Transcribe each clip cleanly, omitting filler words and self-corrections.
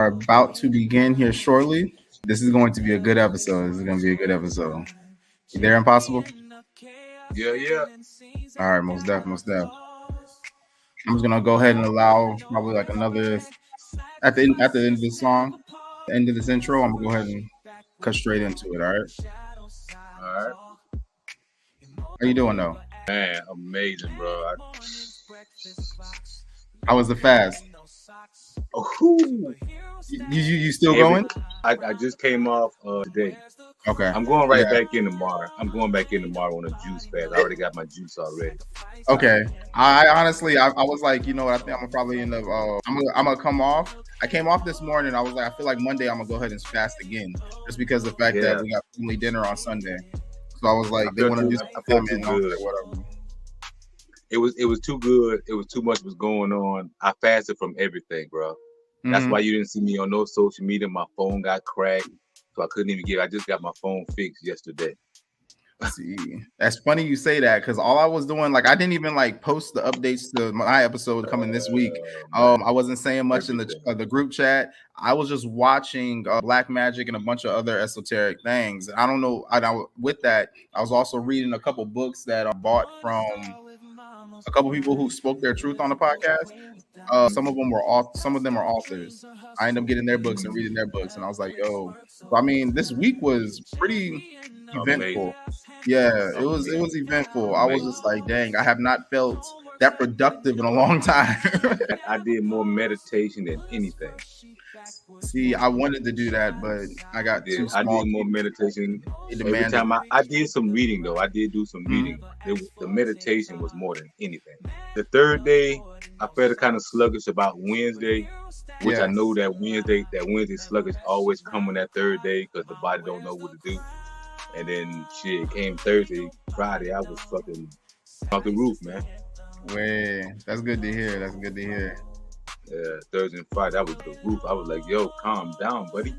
Are about to begin here shortly. This is going to be a good episode. This is going to be a good episode. You there, Impossible? Yeah, yeah. All right, most def, most def. I'm just gonna go ahead and allow probably like another at the end of this song, the end of this intro. I'm gonna go ahead and cut straight into it. All right. All right. How you doing though? Man, amazing, bro. How was the fast? Oh, You still every going? I just came off today. Okay. I'm going right Yeah. back in tomorrow. I'm going back in tomorrow on a juice fast. I already got my juice already. Okay. I honestly, I was like, you know what? I think I'm gonna probably end up. I'm gonna come off. I came off this morning. I was like, I feel like Monday I'm gonna go ahead and fast again, just because of the fact that Yeah, we got family dinner on Sunday. So I was like, I they felt want to too. do I some felt too famine. I was good. like, whatever. It was too good. It was too much was going on. I fasted from everything, bro. That's Hmm. why you didn't see me on no social media. My phone got cracked, so I couldn't even get. I just got my phone fixed yesterday. See, that's funny you say that because all I was doing, like, I didn't even like post the updates to my episode coming this week. Man, I wasn't saying much in everything. the group chat. I was just watching Black Magic and a bunch of other esoteric things. I don't know. With that, I was also reading a couple books that I bought from a couple people who spoke their truth on the podcast. Some of them were some of them are authors. I ended up getting their books and reading their books, and I was like, "Yo!" So, I mean, this week was pretty Amazing. eventful. Yeah, it was eventful. I was Amazing. just like, "Dang, I have not felt that productive in a long time." I did more meditation than anything. See, I wanted to do that, but I got two I small did more kids. meditation. They Every demanded. time I did some reading though. I did do some Mhm. reading. The meditation was more than anything. The third day, I felt kind of sluggish about Wednesday, which I Yeah. know that Wednesday sluggish always come on that third day because the body don't know what to do. And then shit came Thursday, Friday, I was fucking off the roof, man. Way. That's good to hear. That's good to hear. Thursday and Friday, that was the roof. I was like, yo, calm down, buddy.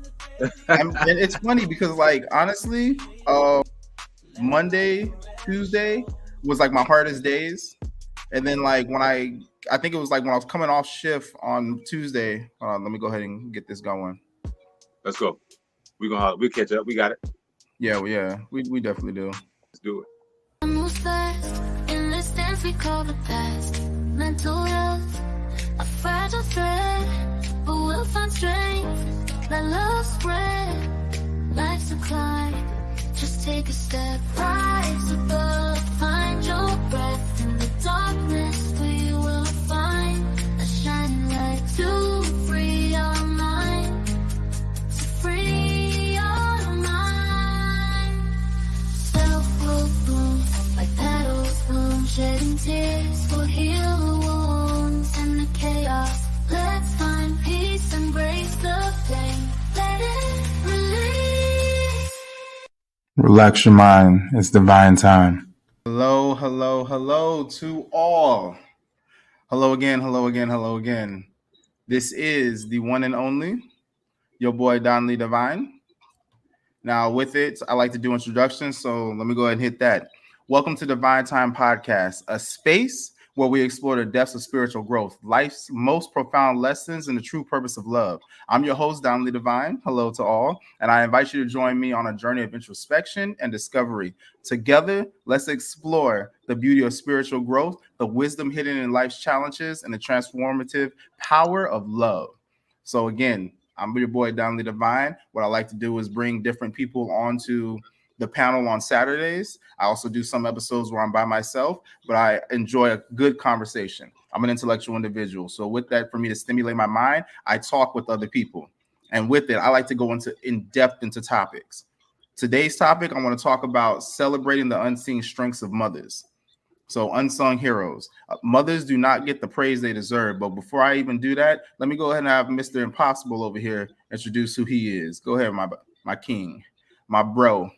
And it's funny because, like, honestly, Monday, Tuesday was like my hardest days. And then, like, I think it was like when I was coming off shift on Tuesday. Hold on, let me go ahead and get this going. Let's go. We'll catch up. We got it. Yeah, we definitely do. Let's do it. Moves fast in this dance we call the past. Mental health, a fragile thread, but we'll find strength. Let love spread. Life's a climb. Just take a step, rise above. Find your breath in the darkness. We will find a shining light to free our mind. To free our mind. Self will bloom like petals bloom, shedding tears will heal the wounds and the chaos. Let's find peace, embrace the pain, let it release. Relax your mind. It's divine time. Hello, hello, hello to all. Hello again, hello again, hello again. This is the one and only, your boy Donley Divine. Now, with it, I like to do introductions, so let me go ahead and hit that. Welcome to Divine Time Podcast, a space where we explore the depths of spiritual growth, life's most profound lessons, and the true purpose of love. I'm your host, Donley Divine. Hello to all, and I invite you to join me on a journey of introspection and discovery. Together, let's explore the beauty of spiritual growth, the wisdom hidden in life's challenges, and the transformative power of love. So, again, I'm your boy Donley Divine. What I like to do is bring different people onto the panel on Saturdays. I also do some episodes where I'm by myself, but I enjoy a good conversation. I'm an intellectual individual. So with that, for me to stimulate my mind, I talk with other people. And with it, I like to go in depth into topics. Today's topic, I want to talk about celebrating the unseen strengths of mothers. So, unsung heroes. Mothers do not get the praise they deserve. But before I even do that, let me go ahead and have Mr. Impossible over here introduce who he is. Go ahead, my king, my bro.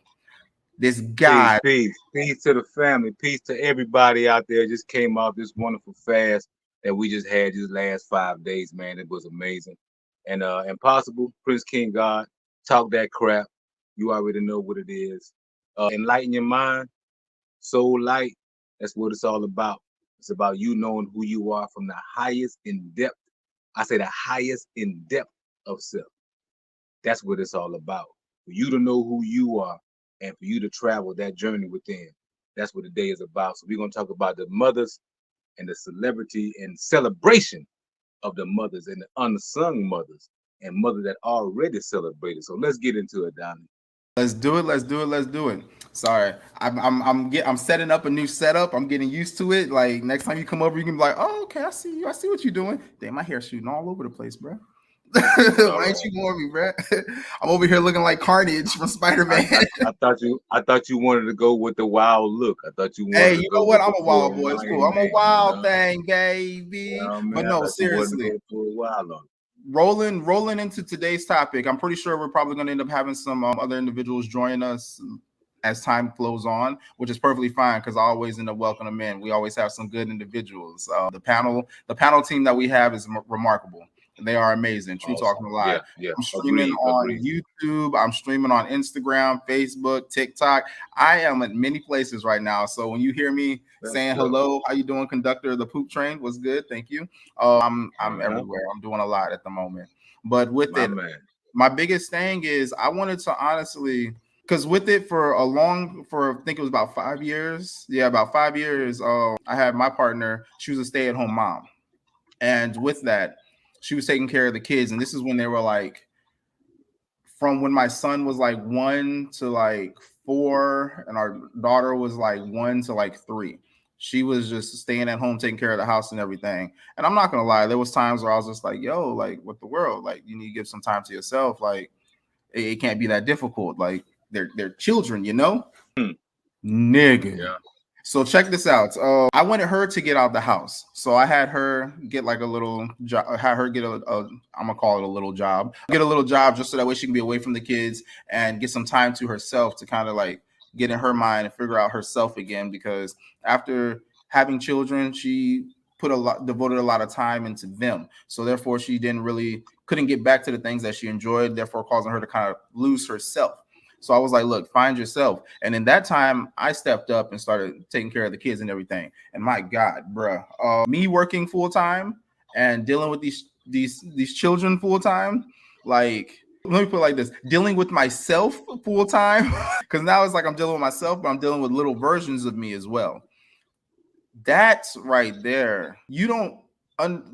This Peace, guy. peace to the family, peace to everybody out there. Just came out this wonderful fast that we just had these last 5 days, man. It was amazing. And Impossible, Prince King God, talk that crap. You already know what it is. Enlighten your mind, soul light. That's what it's all about. It's about you knowing who you are from the highest in depth. I say the highest in depth of self. That's what it's all about. For you to know who you are and for you to travel that journey within. That's what the day is about. So we're going to talk about the mothers and the celebrity and celebration of the mothers and the unsung mothers and mothers that already celebrated. So let's get into it, Donnie. Let's do it. Let's do it. Let's do it. Sorry, I'm setting up a new setup. I'm getting used to it. Like next time you come over, you can be like, oh, okay, I see you. I see what you're doing. Damn, my hair's shooting all over the place, bro. Why ain't you warn me, bro? I'm over here looking like Carnage from Spider-Man. I thought you wanted to go with the wild look. I thought you wanted Hey, to you go know what? with I'm the a wild full boy. It's cool. lion I'm a man, wild thing, baby. But man, I no, thought you wanted to seriously. go full wild on it. Rolling into today's topic, I'm pretty sure we're probably going to end up having some other individuals join us as time flows on, which is perfectly fine because I always end up welcoming them in. We always have some good individuals. The panel team that we have is remarkable. They are amazing. True Awesome. talking a lot. Yeah. I'm streaming on Agreed. YouTube. I'm streaming on Instagram, Facebook, TikTok. I am at many places right now. So when you hear me saying hello, how you doing, conductor of the poop train? What's good? Thank you. I'm everywhere. I'm doing a lot at the moment. But with it, my biggest thing is I wanted to honestly, because with it for I think it was about 5 years. Yeah, about 5 years. I had my partner. She was a stay-at-home mom, and with that, she was taking care of the kids. And this is when they were like, from when my son was like 1 to like 4, and our daughter was like 1 to like 3. She was just staying at home, taking care of the house and everything. And I'm not gonna lie, there was times where I was just like, "Yo, like, what the world? Like, you need to give some time to yourself. Like, it can't be that difficult. Like, they're children, you know, nigga." Yeah. So check this out. I wanted her to get out the house, so I had her get like a little job. Had her get I'm gonna call it a little job. Get a little job just so that way she can be away from the kids and get some time to herself to kind of like get in her mind and figure out herself again. Because after having children, she devoted a lot of time into them. So therefore, she couldn't get back to the things that she enjoyed. Therefore, causing her to kind of lose herself. So I was like, look, find yourself. And in that time, I stepped up and started taking care of the kids and everything. And my God, bruh, me working full time and dealing with these children full time, like, let me put it like this: dealing with myself full time, because now it's like I'm dealing with myself, but I'm dealing with little versions of me as well. That's right there. You don't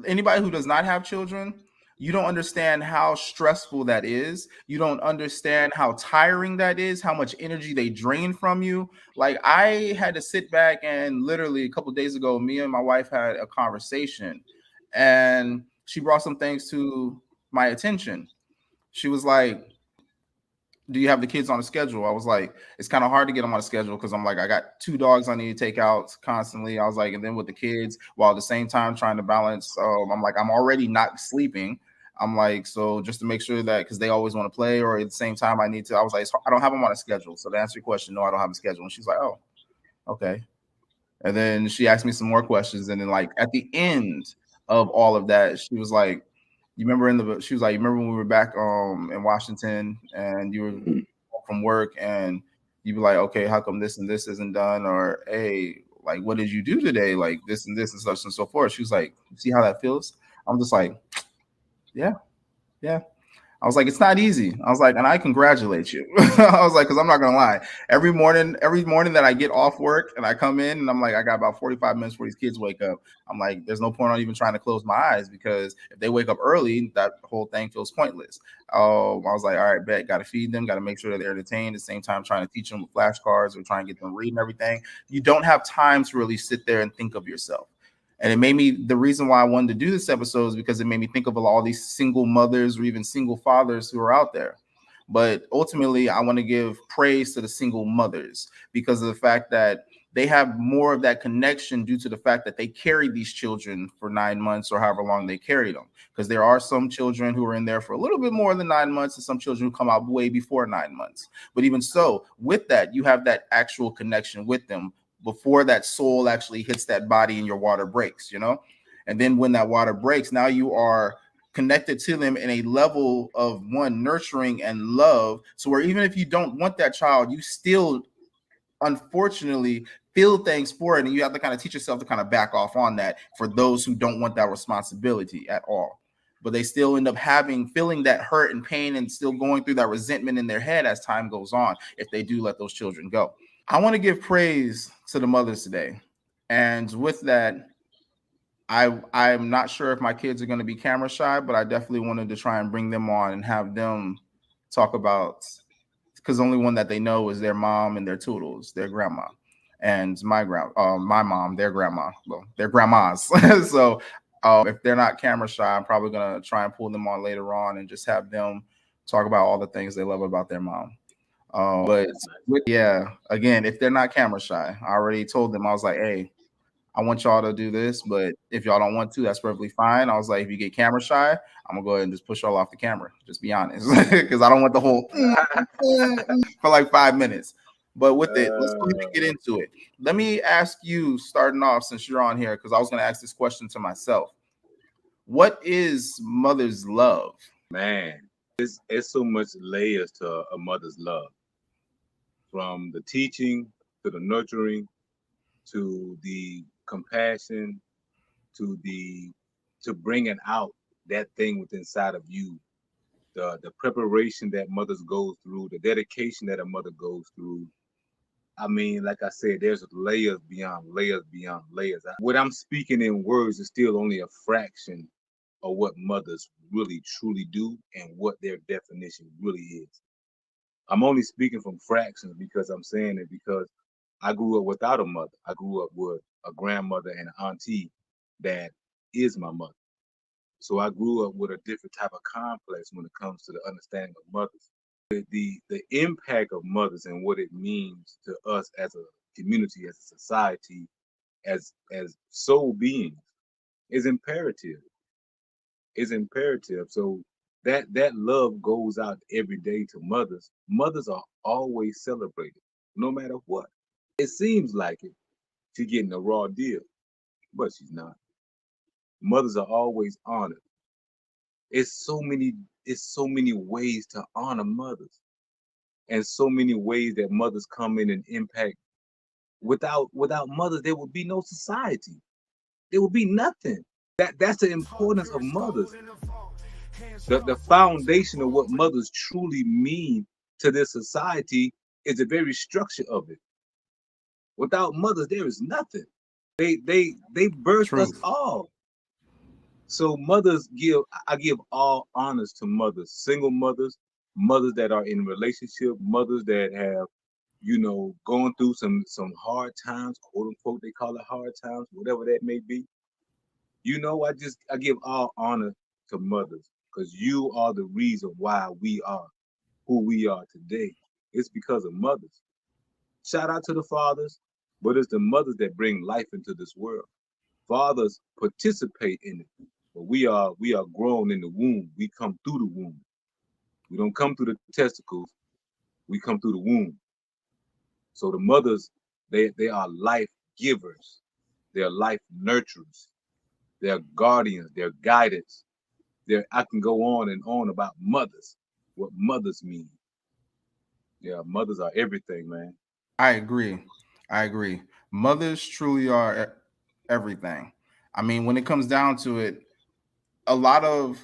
anybody who does not have children, you don't understand how stressful that is. You don't understand how tiring that is, how much energy they drain from you. Like, I had to sit back and literally a couple of days ago, me and my wife had a conversation, and she brought some things to my attention. She was like, do you have the kids on a schedule? I was like, it's kind of hard to get them on a schedule because I'm like, I got 2 dogs I need to take out constantly. I was like, and then with the kids, while at the same time trying to balance, I'm like, I'm already not sleeping. I'm like, so just to make sure that, because they always want to play, or at the same time I need to, I was like, I don't have them on a schedule. So to answer your question, no, I don't have a schedule. And she's like, oh, okay. And then she asked me some more questions. And then like at the end of all of that, she was like, she was like, you remember when we were back in Washington and you were from work and you were like, okay, how come this and this isn't done? Or, hey, like, what did you do today? Like this and this and such and so forth. She was like, see how that feels? I'm just like, yeah. I was like, it's not easy. I was like, and I congratulate you. I was like, because I'm not gonna lie. Every morning that I get off work and I come in and I'm like, I got about 45 minutes before these kids wake up. I'm like, there's no point on even trying to close my eyes because if they wake up early, that whole thing feels pointless. I was like, all right, bet, got to feed them, got to make sure that they're entertained. At the same time, trying to teach them flashcards or trying to get them reading everything. You don't have time to really sit there and think of yourself. And it made me, the reason why I wanted to do this episode is because it made me think of all these single mothers or even single fathers who are out there. But ultimately, I want to give praise to the single mothers because of the fact that they have more of that connection due to the fact that they carried these children for 9 months or however long they carried them. Because there are some children who are in there for a little bit more than 9 months and some children who come out way before 9 months. But even so, with that, you have that actual connection with them before that soul actually hits that body and your water breaks, you know? And then when that water breaks, now you are connected to them in a level of one nurturing and love. So where even if you don't want that child, you still unfortunately feel things for it. And you have to kind of teach yourself to kind of back off on that for those who don't want that responsibility at all. but they still end up feeling that hurt and pain and still going through that resentment in their head as time goes on if they do let those children go. I want to give praise to the mothers today. And with that, I'm not sure if my kids are going to be camera shy, but I definitely wanted to try and bring them on and have them talk about, because the only one that they know is their mom and their toodles, their grandma, and my mom, their grandma, well, their grandmas. So if they're not camera shy, I'm probably gonna try and pull them on later on and just have them talk about all the things they love about their mom. Yeah, again, if they're not camera shy, I already told them, I was like, hey, I want y'all to do this, but if y'all don't want to, that's perfectly fine. I was like, if you get camera shy, I'm gonna go ahead and just push y'all off the camera. Just be honest, because I don't want the whole for like 5 minutes. But with it, let's go ahead and get into it. Let me ask you, starting off, since you're on here, because I was gonna ask this question to myself. What is mother's love? Man, it's so much layers to a mother's love, from the teaching to the nurturing to the compassion to bringing out that thing within inside of you, the preparation that mothers go through, the dedication that a mother goes through. I mean, like I said, there's layers beyond layers beyond layers. What I'm speaking in words is still only a fraction of what mothers really truly do and what their definition really is. I'm only speaking from fractions because I'm saying it because I grew up without a mother. I grew up with a grandmother and an auntie that is my mother. So I grew up with a different type of complex when it comes to the understanding of mothers. The impact of mothers and what it means to us as a community, as a society, as soul beings is imperative. Is imperative. So that love goes out every day to mothers. Mothers are always celebrated, no matter what. It seems like it. She's getting a raw deal, but she's not. Mothers are always honored. It's so many ways to honor mothers, and so many ways that mothers come in and impact. Without mothers, there would be no society. There would be nothing. That's the importance of mothers. The foundation of what mothers truly mean to this society is the very structure of it. Without mothers, there is nothing. They birthed us all. So I give all honors to mothers, single mothers, mothers that are in relationship, mothers that have, going through some hard times, quote unquote, they call it hard times, whatever that may be. I give all honor to mothers because you are the reason why we are who we are today. It's because of mothers. Shout out to the fathers, but it's the mothers that bring life into this world. Fathers participate in it, but we are grown in the womb. We come through the womb. We don't come through the testicles. We come through the womb. So the mothers, they are life givers. They're life nurturers. They're guardians. They're guidance. I can go on and on about mothers, what mothers mean. Yeah, mothers are everything, man. I agree. Mothers truly are everything. I mean, when it comes down to it, a lot of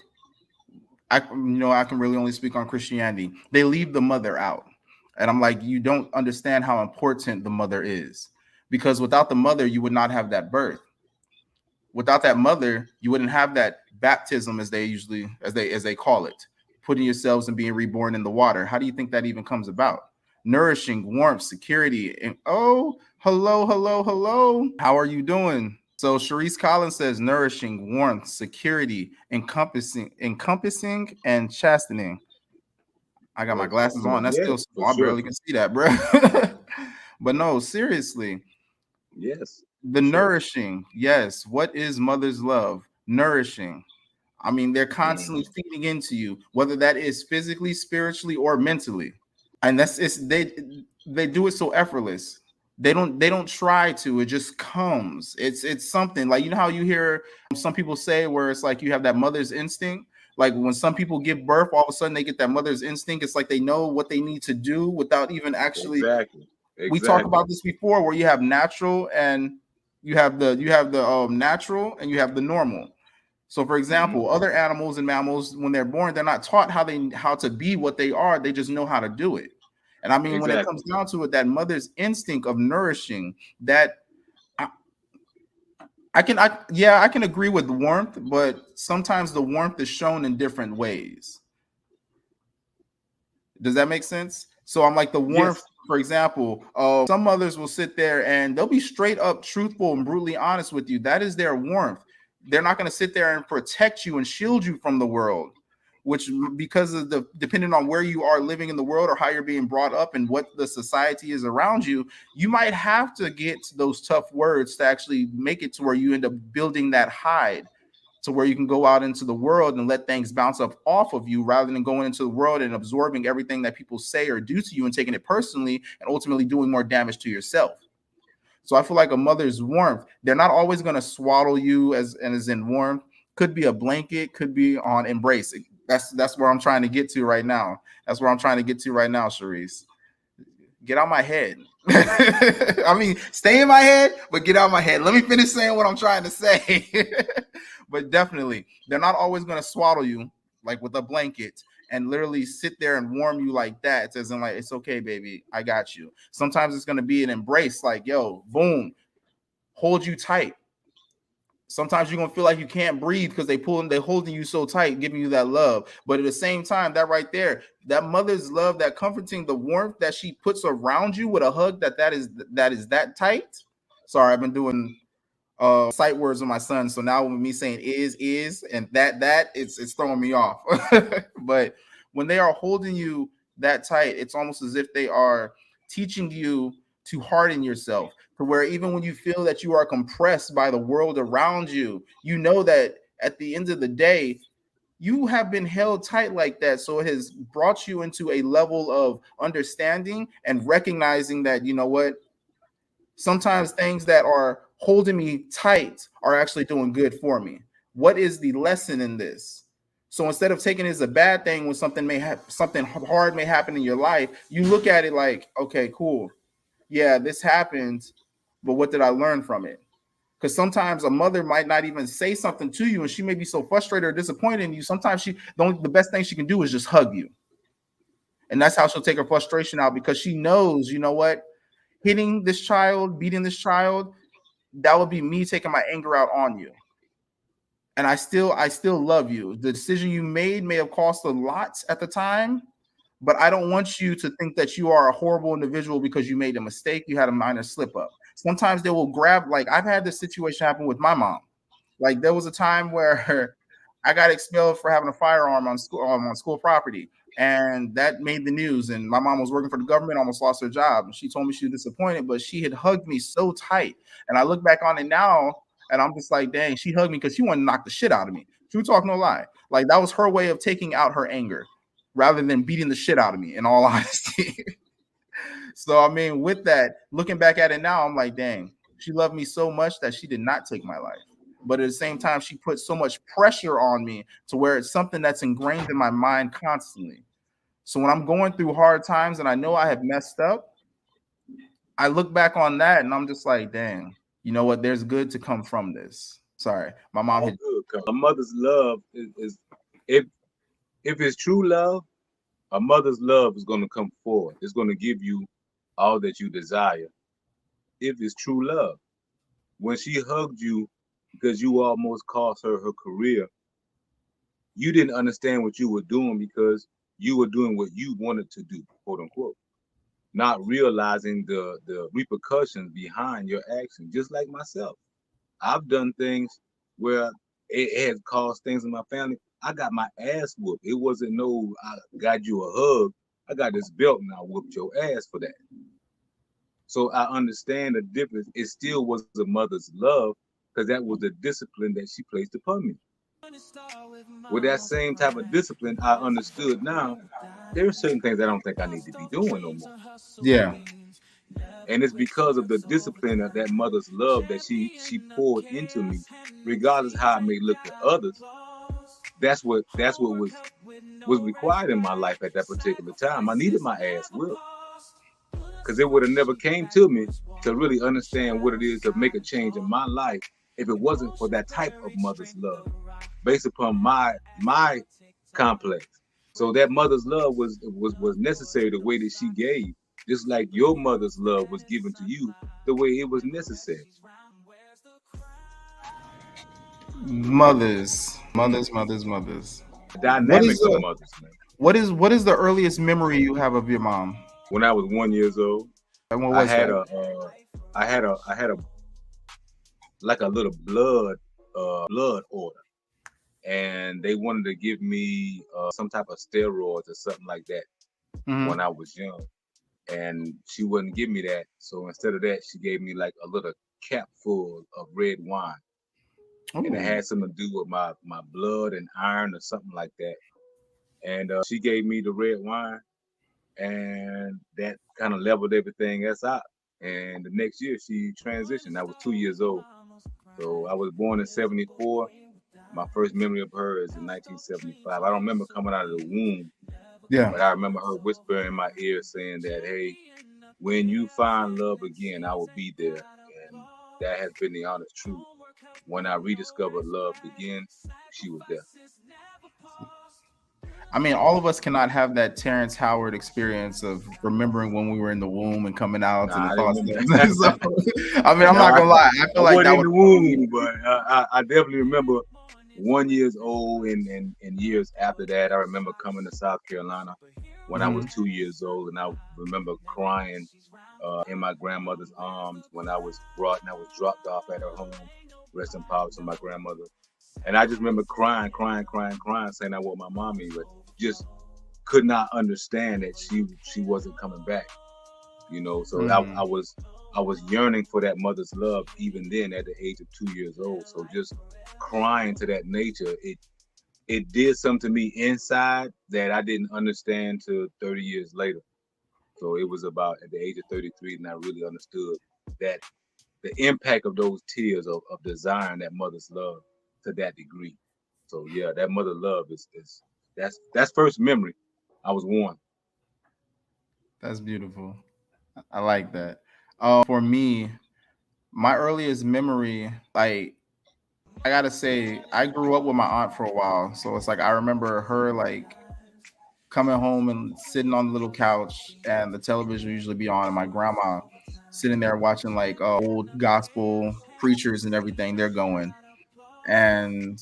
I can really only speak on Christianity. They leave the mother out. And I'm like, you don't understand how important the mother is. Because without the mother, you would not have that birth. Without that mother, you wouldn't have that baptism as they call it, putting yourselves and being reborn in the water. How do you think that even comes about? Nourishing, warmth, security, and oh, hello. How are you doing? So Sharice Collins says nourishing, warmth, security, encompassing, and chastening. I got my glasses on. That's still small. I barely can see that, bro. But no, seriously. Yes. The nourishing, yes. What is mother's love? Nourishing. I mean, they're constantly feeding into you, whether that is physically, spiritually, or mentally. And they do it so effortless. They don't try to. It just comes. It's something like, how you hear some people say where it's like you have that mother's instinct. Like when some people give birth, all of a sudden they get that mother's instinct. It's like they know what they need to do without even actually. Exactly. We talked about this before, where you have natural and you have the natural and you have the normal. So, for example, other animals and mammals, when they're born, they're not taught how to be what they are. They just know how to do it. And I mean, when it comes down to it, that mother's instinct of nourishing, that I can agree with warmth, but sometimes the warmth is shown in different ways. Does that make sense? So I'm like the warmth, for example, some mothers will sit there and they'll be straight up truthful and brutally honest with you. That is their warmth. They're not going to sit there and protect you and shield you from the world, which, because of the, depending on where you are living in the world or how you're being brought up and what the society is around you, you might have to get those tough words to actually make it to where you end up building that hide, to where you can go out into the world and let things bounce up off of you, rather than going into the world and absorbing everything that people say or do to you and taking it personally and ultimately doing more damage to yourself. So I feel like a mother's warmth, they're not always going to swaddle you as in warmth. Could be a blanket, could be on embracing. That's where I'm trying to get to right now. That's where I'm trying to get to right now, Sharice. Get out my head. I mean, stay in my head, but get out my head. Let me finish saying what I'm trying to say. But definitely, they're not always going to swaddle you like with a blanket and literally sit there and warm you like that. It says, like, it's okay, baby, I got you. Sometimes it's going to be an embrace, like, yo, boom, hold you tight. Sometimes you're going to feel like you can't breathe because they're holding you so tight, giving you that love. But at the same time, that right there, that mother's love, that comforting, the warmth that she puts around you with a hug that is that tight. Sorry, I've been doing sight words with my son, so now with me saying is and that it's throwing me off. But when they are holding you that tight, it's almost as if they are teaching you to harden yourself, to where even when you feel that you are compressed by the world around you, you know that at the end of the day you have been held tight like that. So it has brought you into a level of understanding and recognizing that, you know what, sometimes things that are holding me tight are actually doing good for me. What is the lesson in this? So instead of taking it as a bad thing when something hard may happen in your life, you look at it like, okay, cool. Yeah, this happened, but what did I learn from it? Because sometimes a mother might not even say something to you, and she may be so frustrated or disappointed in you. Sometimes the best thing she can do is just hug you. And that's how she'll take her frustration out, because she knows, you know what, hitting this child, beating this child, that would be me taking my anger out on you. And I still love you. The decision you made may have cost a lot at the time, but I don't want you to think that you are a horrible individual because you made a mistake. You had a minor slip up. Sometimes they will grab, like I've had this situation happen with my mom. Like there was a time where I got expelled for having a firearm on school property, and that made the news. And my mom was working for the government, almost lost her job. And she told me she was disappointed, but she had hugged me so tight. And I look back on it now, and I'm just like, dang, she hugged me because she wanted to knock the shit out of me. She would talk no lie. Like that was her way of taking out her anger, rather than beating the shit out of me, in all honesty. So, I mean, with that, looking back at it now, I'm like, dang, she loved me so much that she did not take my life. But at the same time, she put so much pressure on me to where it's something that's ingrained in my mind constantly. So when I'm going through hard times and I know I have messed up, I look back on that and I'm just like, dang, you know what? There's good to come from this. Sorry, my mom had. A mother's love is if it's true love, a mother's love is going to come forward. It's going to give you all that you desire. If it's true love, when she hugged you because you almost cost her career, you didn't understand what you were doing because you were doing what you wanted to do, quote unquote, not realizing the repercussions behind your action. Just like myself, I've done things where it has caused things in my family. I got my ass whooped. It wasn't no, I got you a hug. I got this belt and I whooped your ass for that. So I understand the difference. It still was a mother's love because that was the discipline that she placed upon me. With that same type of discipline, I understood now there are certain things I don't think I need to be doing no more. Yeah. And it's because of the discipline of that mother's love that she poured into me, regardless of how I may look at others. That's what was required in my life at that particular time. I needed my ass whipped, because it would have never came to me to really understand what it is to make a change in my life if it wasn't for that type of mother's love. based upon my complex. So that mother's love was necessary the way that she gave, just like your mother's love was given to you the way it was necessary. Mothers. The dynamics of mothers, man. What is the earliest memory you have of your mom? When I was 1 year old, And what I was had that? I had a like a little blood order, and they wanted to give me some type of steroids or something like that when I was young, and she wouldn't give me that. So instead of that, she gave me like a little cap full of red wine, and it had something to do with my blood and iron or something like that. And she gave me the red wine, and that kind of leveled everything else out. And the next year she transitioned. I was 2 years old. So I was born in 74. My first memory of her is in 1975. I don't remember coming out of the womb, but I remember her whispering in my ear saying that, hey, when you find love again, I will be there. And that has been the honest truth. When I rediscovered love again, she was there. I mean, all of us cannot have that Terrence Howard experience of remembering when we were in the womb and coming out and the thoughts. So, I mean, I'm not gonna lie. I feel like that was in the womb, but I definitely remember 1 year old and years after that. I remember coming to South Carolina when I was 2 years old, and I remember crying in my grandmother's arms when I was brought and I was dropped off at her home. Rest in power to my grandmother. And I just remember crying, saying I want my mommy, but just could not understand that she wasn't coming back. You know, so I was yearning for that mother's love even then at the age of 2 years old. So just crying to that nature, it did something to me inside that I didn't understand till 30 years later. So it was about at the age of 33 and I really understood that the impact of those tears of desiring that mother's love to that degree. So yeah, that mother love is that's first memory. I was one. That's beautiful. I like that. For me, my earliest memory, like I gotta say, I grew up with my aunt for a while, so it's like I remember her like coming home and sitting on the little couch, and the television usually be on, and my grandma sitting there watching like old gospel preachers and everything they're going. And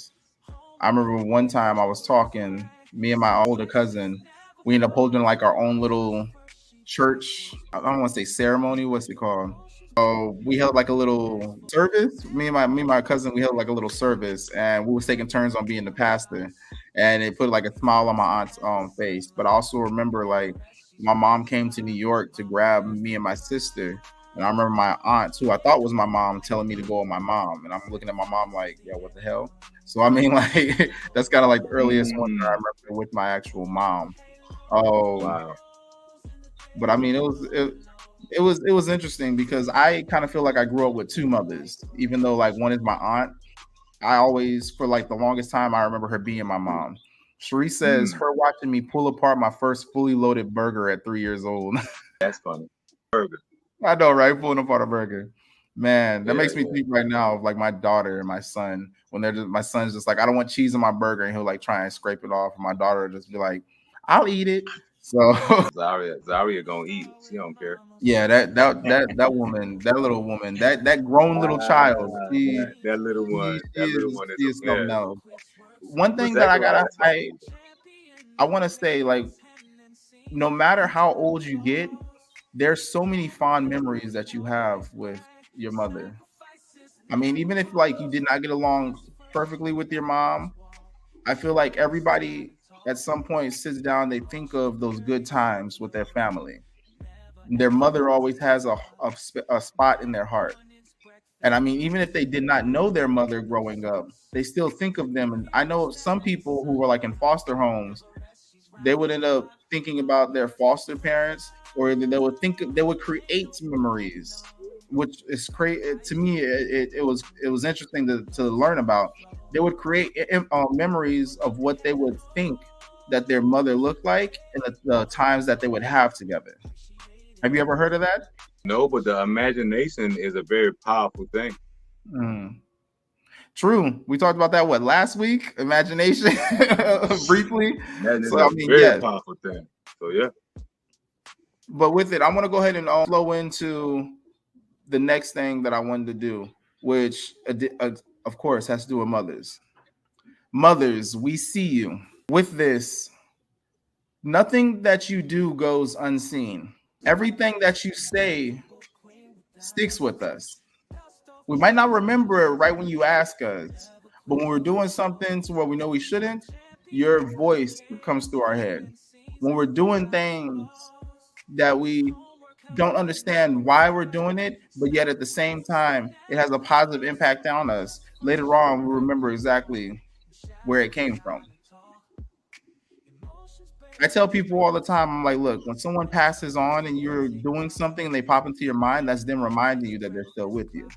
I remember one time I was talking, me and my older cousin, we ended up holding like our own little church. I don't want to say ceremony. What's it called? So we held like a little service. Me and my cousin, we held like a little service, and we was taking turns on being the pastor. And it put like a smile on my aunt's face. But I also remember like my mom came to New York to grab me and my sister. And I remember my aunt, who I thought was my mom, telling me to go with my mom. And I'm looking at my mom like, yeah, what the hell? So I mean, like that's kind of like the earliest one that I remember with my actual mom. Oh, Wow. but I mean, it was interesting because I kind of feel like I grew up with two mothers, even though like one is my aunt. I always, for like the longest time, I remember her being my mom. Cherie says her watching me pull apart my first fully loaded burger at 3 years old. That's funny. Burger. I know, right? Pulling apart a burger. Man, that makes me think right now of like my daughter and my son when they're just, my son's just like, I don't want cheese on my burger, and he'll like try and scrape it off. And my daughter will just be like, I'll eat it. So Zaria gonna eat it. She don't care. yeah, that woman, that little woman, that grown little child, that little one, she is something else. One thing that I want to say, like, no matter how old you get, there's so many fond memories that you have with your mother. I mean, even if like you did not get along perfectly with your mom, I feel like everybody at some point sits down, they think of those good times with their family. Their mother always has a spot in their heart. And I mean, even if they did not know their mother growing up, they still think of them. And I know some people who were like in foster homes, they would end up thinking about their foster parents, or they would create memories, which is crazy to me. It was interesting to learn about. They would create memories of what they would think that their mother looked like and the times that they would have together. Have you ever heard of that? No, but the imagination is a very powerful thing. True. We talked about that last week? Imagination briefly. That is So I a mean, very yes. powerful thing. So yeah. But with it, I want to go ahead and flow into the next thing that I wanted to do, which of course has to do with mothers. Mothers, we see you. With this, nothing that you do goes unseen. Everything that you say sticks with us. We might not remember it right when you ask us, but when we're doing something to where we know we shouldn't, your voice comes through our head. When we're doing things that we don't understand why we're doing it, but yet at the same time, it has a positive impact on us. Later on, we remember exactly where it came from. I tell people all the time, I'm like, look, when someone passes on and you're doing something and they pop into your mind, that's them reminding you that they're still with you.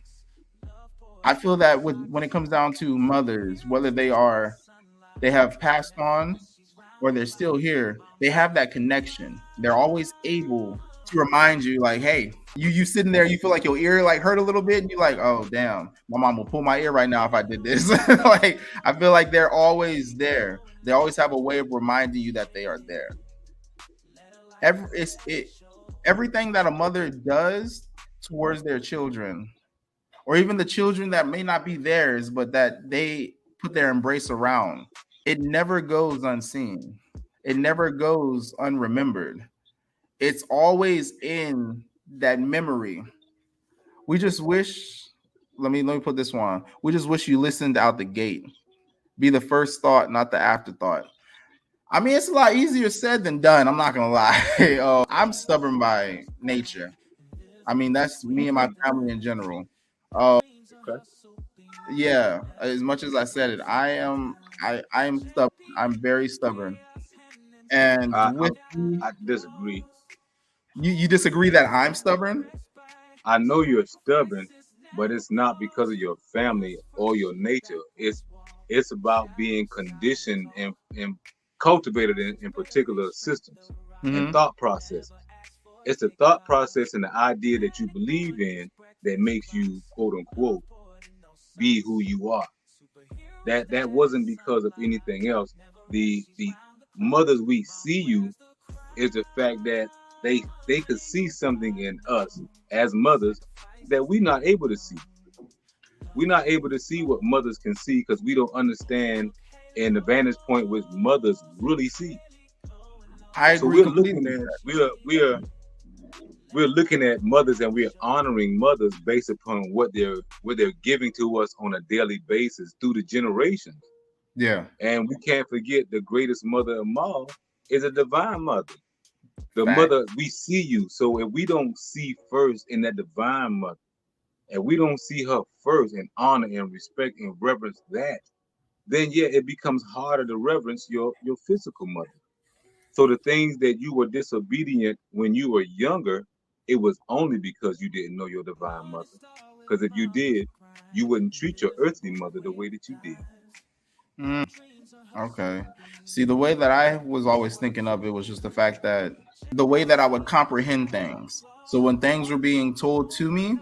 I feel that when it comes down to mothers, whether they have passed on or they're still here, they have that connection. They're always able to remind you, like, hey, you sitting there, you feel like your ear like hurt a little bit, and you're like, oh damn, my mom will pull my ear right now if I did this. Like, I feel like they're always there. They always have a way of reminding you that they are there. Everything that a mother does towards their children, or even the children that may not be theirs, but that they put their embrace around, it never goes unseen. It never goes unremembered. It's always in that memory. We just wish, let me put this one. We just wish you listened out the gate. Be the first thought, not the afterthought. I mean, it's a lot easier said than done. I'm not gonna lie. I'm stubborn by nature. I mean, that's me and my family in general. Okay. Yeah, as much as I said it, I am stubborn. I'm very stubborn. And I, I with you, I disagree. you disagree that I'm stubborn? I know you're stubborn, but it's not because of your family or your nature. It's about being conditioned and cultivated in particular systems and Hmm. thought processes. It's the thought process and the idea that you believe in that makes you quote unquote be who you are. That wasn't because of anything else. The mothers we see you is the fact that they could see something in us as mothers that we're not able to see. We're not able to see what mothers can see because we don't understand and the vantage point which mothers really see. I So agree we're looking completely. at we're looking at mothers and we're honoring mothers based upon what they're giving to us on a daily basis through the generations. Yeah, And we can't forget the greatest mother of all is a divine mother. The fact. mother, we see you. So if we don't see first in that divine mother, and we don't see her first and honor and respect and reverence that, then yeah, it becomes harder to reverence your physical mother. So the things that you were disobedient when you were younger, it was only because you didn't know your divine mother. Because if you did, you wouldn't treat your earthly mother the way that you did. Mm, okay. See, the way that I was always thinking of it was just the fact that the way that I would comprehend things. So when things were being told to me,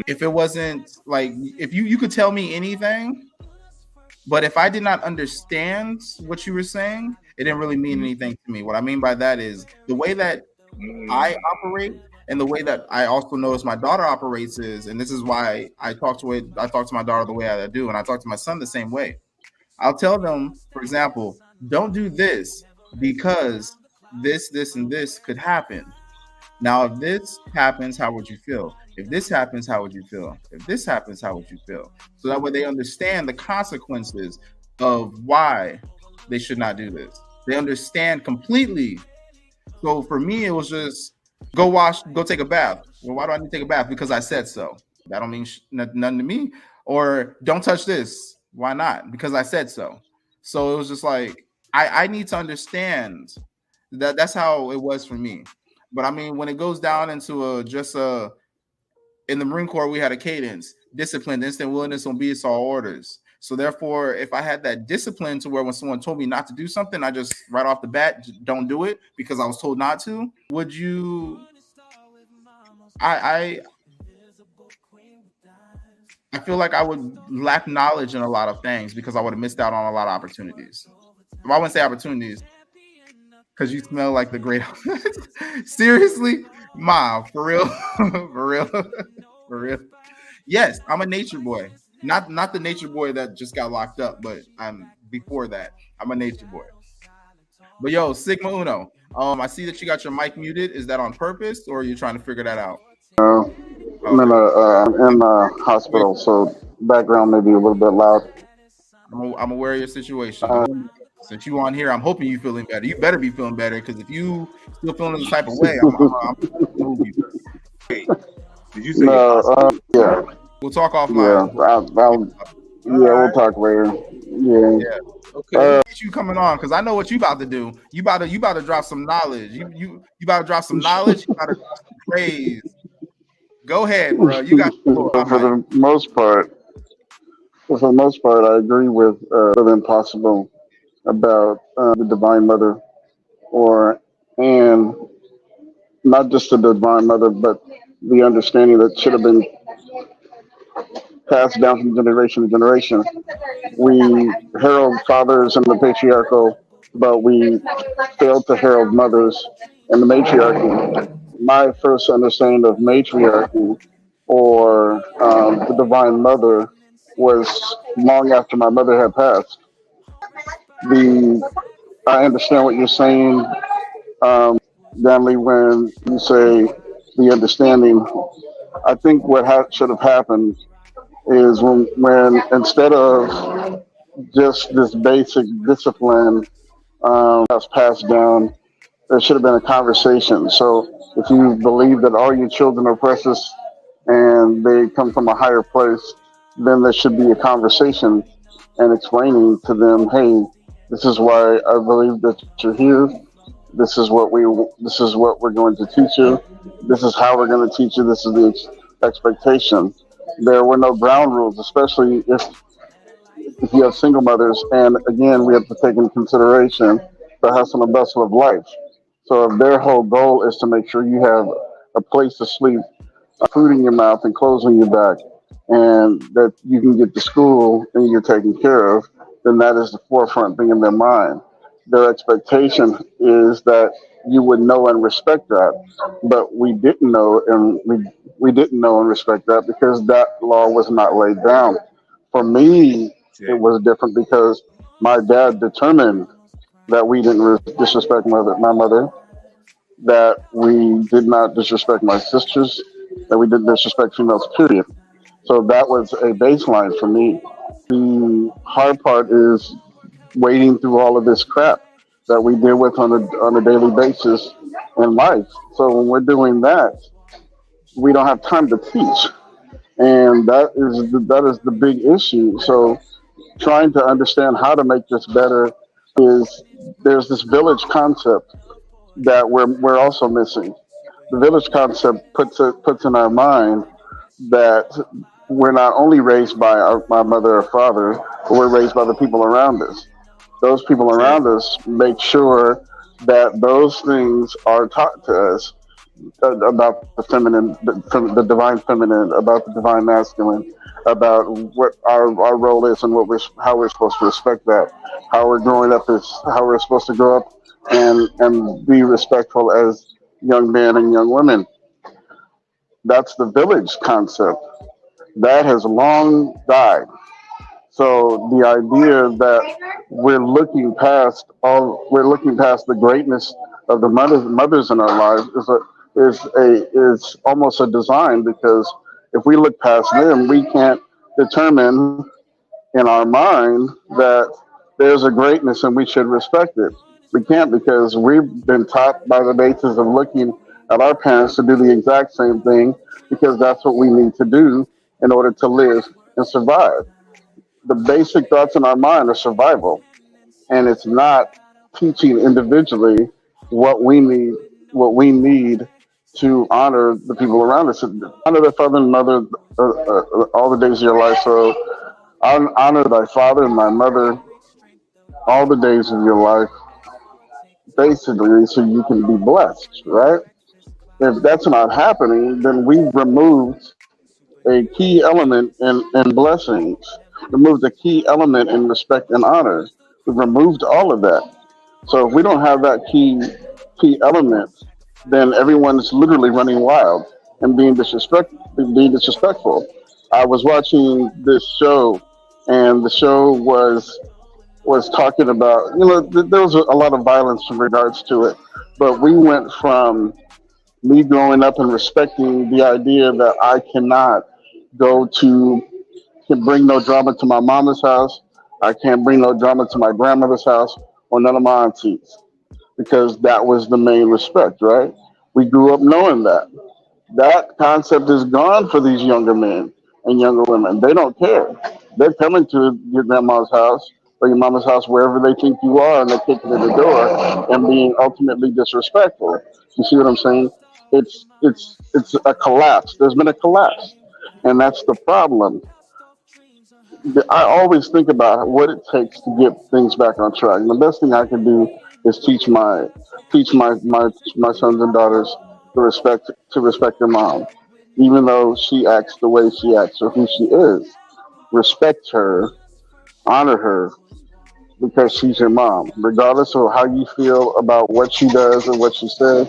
if it wasn't like, if you could tell me anything, but if I did not understand what you were saying, it didn't really mean Mm, anything to me. What I mean by that is the way that I mm, operate and the way that I also notice my daughter operates is, and this is why I talk to my daughter the way I do, and I talk to my son the same way. I'll tell them, for example, don't do this because this, and this could happen. Now, if this happens, how would you feel? If this happens, how would you feel? If this happens, how would you feel? So that way they understand the consequences of why they should not do this. They understand completely. So for me, it was just go take a bath. Well, why do I need to take a bath? Because I said so. That don't mean nothing to me. Or don't touch this. Why not? Because I said so. So it was just like I need to understand that that's how it was for me. But I mean, when it goes down into just in the Marine Corps, we had a cadence: discipline, instant willingness, obedience to all orders. So therefore, if I had that discipline to where when someone told me not to do something, I just right off the bat don't do it because I was told not to. Would you? I I feel like I would lack knowledge in a lot of things because I would have missed out on a lot of opportunities. Well, I wouldn't say opportunities because you smell like the great. Seriously, Ma, for real, for real, for real. Yes, I'm a nature boy. Not the nature boy that just got locked up, but I'm before that. I'm a nature boy. But yo, Sigma Uno. I see that you got your mic muted. Is that on purpose, or are you trying to figure that out? Uh, Okay. I'm in a hospital, so background may be a little bit loud. I'm aware of your situation. Uh, Since you on here, I'm hoping you feeling better. You better be feeling better because if you still feeling the type of way, I'm gonna move you. Hey, did you say your no, hospital? yeah, We'll talk yeah, offline. All yeah, we'll right. talk later. Yeah, Yeah. Okay. You coming on because I know what you about to do. You about to drop some knowledge. You about to drop some knowledge. You about to drop some praise. Go ahead, bro. You got the floor. so I might. for the most part, I agree with Impossible about the Divine Mother, or and not just the Divine Mother, but the understanding that should have been passed down from generation to generation. We herald fathers in the patriarchal, but we fail to herald mothers in the matriarchy. My first understanding of matriarchy, or the divine mother, was long after my mother had passed. The I understand what you're saying, Danley, when you say the understanding. I think what should have happened is when instead of just this basic discipline that's passed down, there should have been a conversation. So if you believe that all your children are precious and they come from a higher place, then there should be a conversation and explaining to them, hey, this is why I believe that you're here. This is what we're going to teach you. This is how we're going to teach you. This is the expectation. There were no ground rules, especially if you have single mothers. And again, we have to take into consideration the hustle and bustle of life. So if their whole goal is to make sure you have a place to sleep, food in your mouth, and clothes on your back, and that you can get to school and you're taken care of, then that is the forefront thing in their mind. Their expectation is that you would know and respect that, but we didn't know and respect that because that law was not laid down. For me, it Okay. was different because my dad determined that we didn't disrespect my mother, that we did not disrespect my sisters, that we didn't disrespect females, period. So that was a baseline for me. The hard part is wading through all of this crap that we deal with on a daily basis in life. So when we're doing that, we don't have time to teach, and that is the big issue. So trying to understand how to make this better is there's this village concept that we're also missing. The village concept puts in our mind that we're not only raised by my mother or father, but we're raised by the people around us. Those people Okay. around us make sure that those things are taught to us about the feminine, the divine feminine, about the divine masculine, about what our role is and how we're supposed to respect that, how we're growing up is how we're supposed to grow up and be respectful as young men and young women. That's the village concept. That has long died. So the idea that we're looking past the greatness of the mothers in our lives is almost a design, because if we look past them, we can't determine in our mind that there's a greatness and we should respect it. We can't, because we've been taught by the basis of looking at our parents to do the exact same thing because that's what we need to do in order to live and survive. The basic thoughts in our mind are survival, and it's not teaching individually what we need, what we need to honor the people around us, honor their father and mother all the days of your life. So honor thy father and thy mother all the days of your life, basically, so you can be blessed, right? If that's not happening, then we've removed a key element in blessings, removed a key element in respect and honor. We've removed all of that. So if we don't have that key element, then everyone's literally running wild and being disrespectful. I was watching this show, and the show was talking about, there was a lot of violence in regards to it, but we went from me growing up and respecting the idea that I cannot go to can bring no drama to my mama's house. I can't bring no drama to my grandmother's house or none of my aunties because that was the main respect, right? We grew up knowing that. That concept is gone for these younger men and younger women. They don't care. They're coming to your grandma's house or your mama's house, wherever they think you are, and they're kicking in the door and being ultimately disrespectful. You see what I'm saying? It's a collapse. There's been a collapse, and that's the problem. I always think about what it takes to get things back on track. And the best thing I can do is teach my sons and daughters to respect their mom, even though she acts the way she acts or who she is. Respect her, honor her, because she's your mom. Regardless of how you feel about what she does or what she says,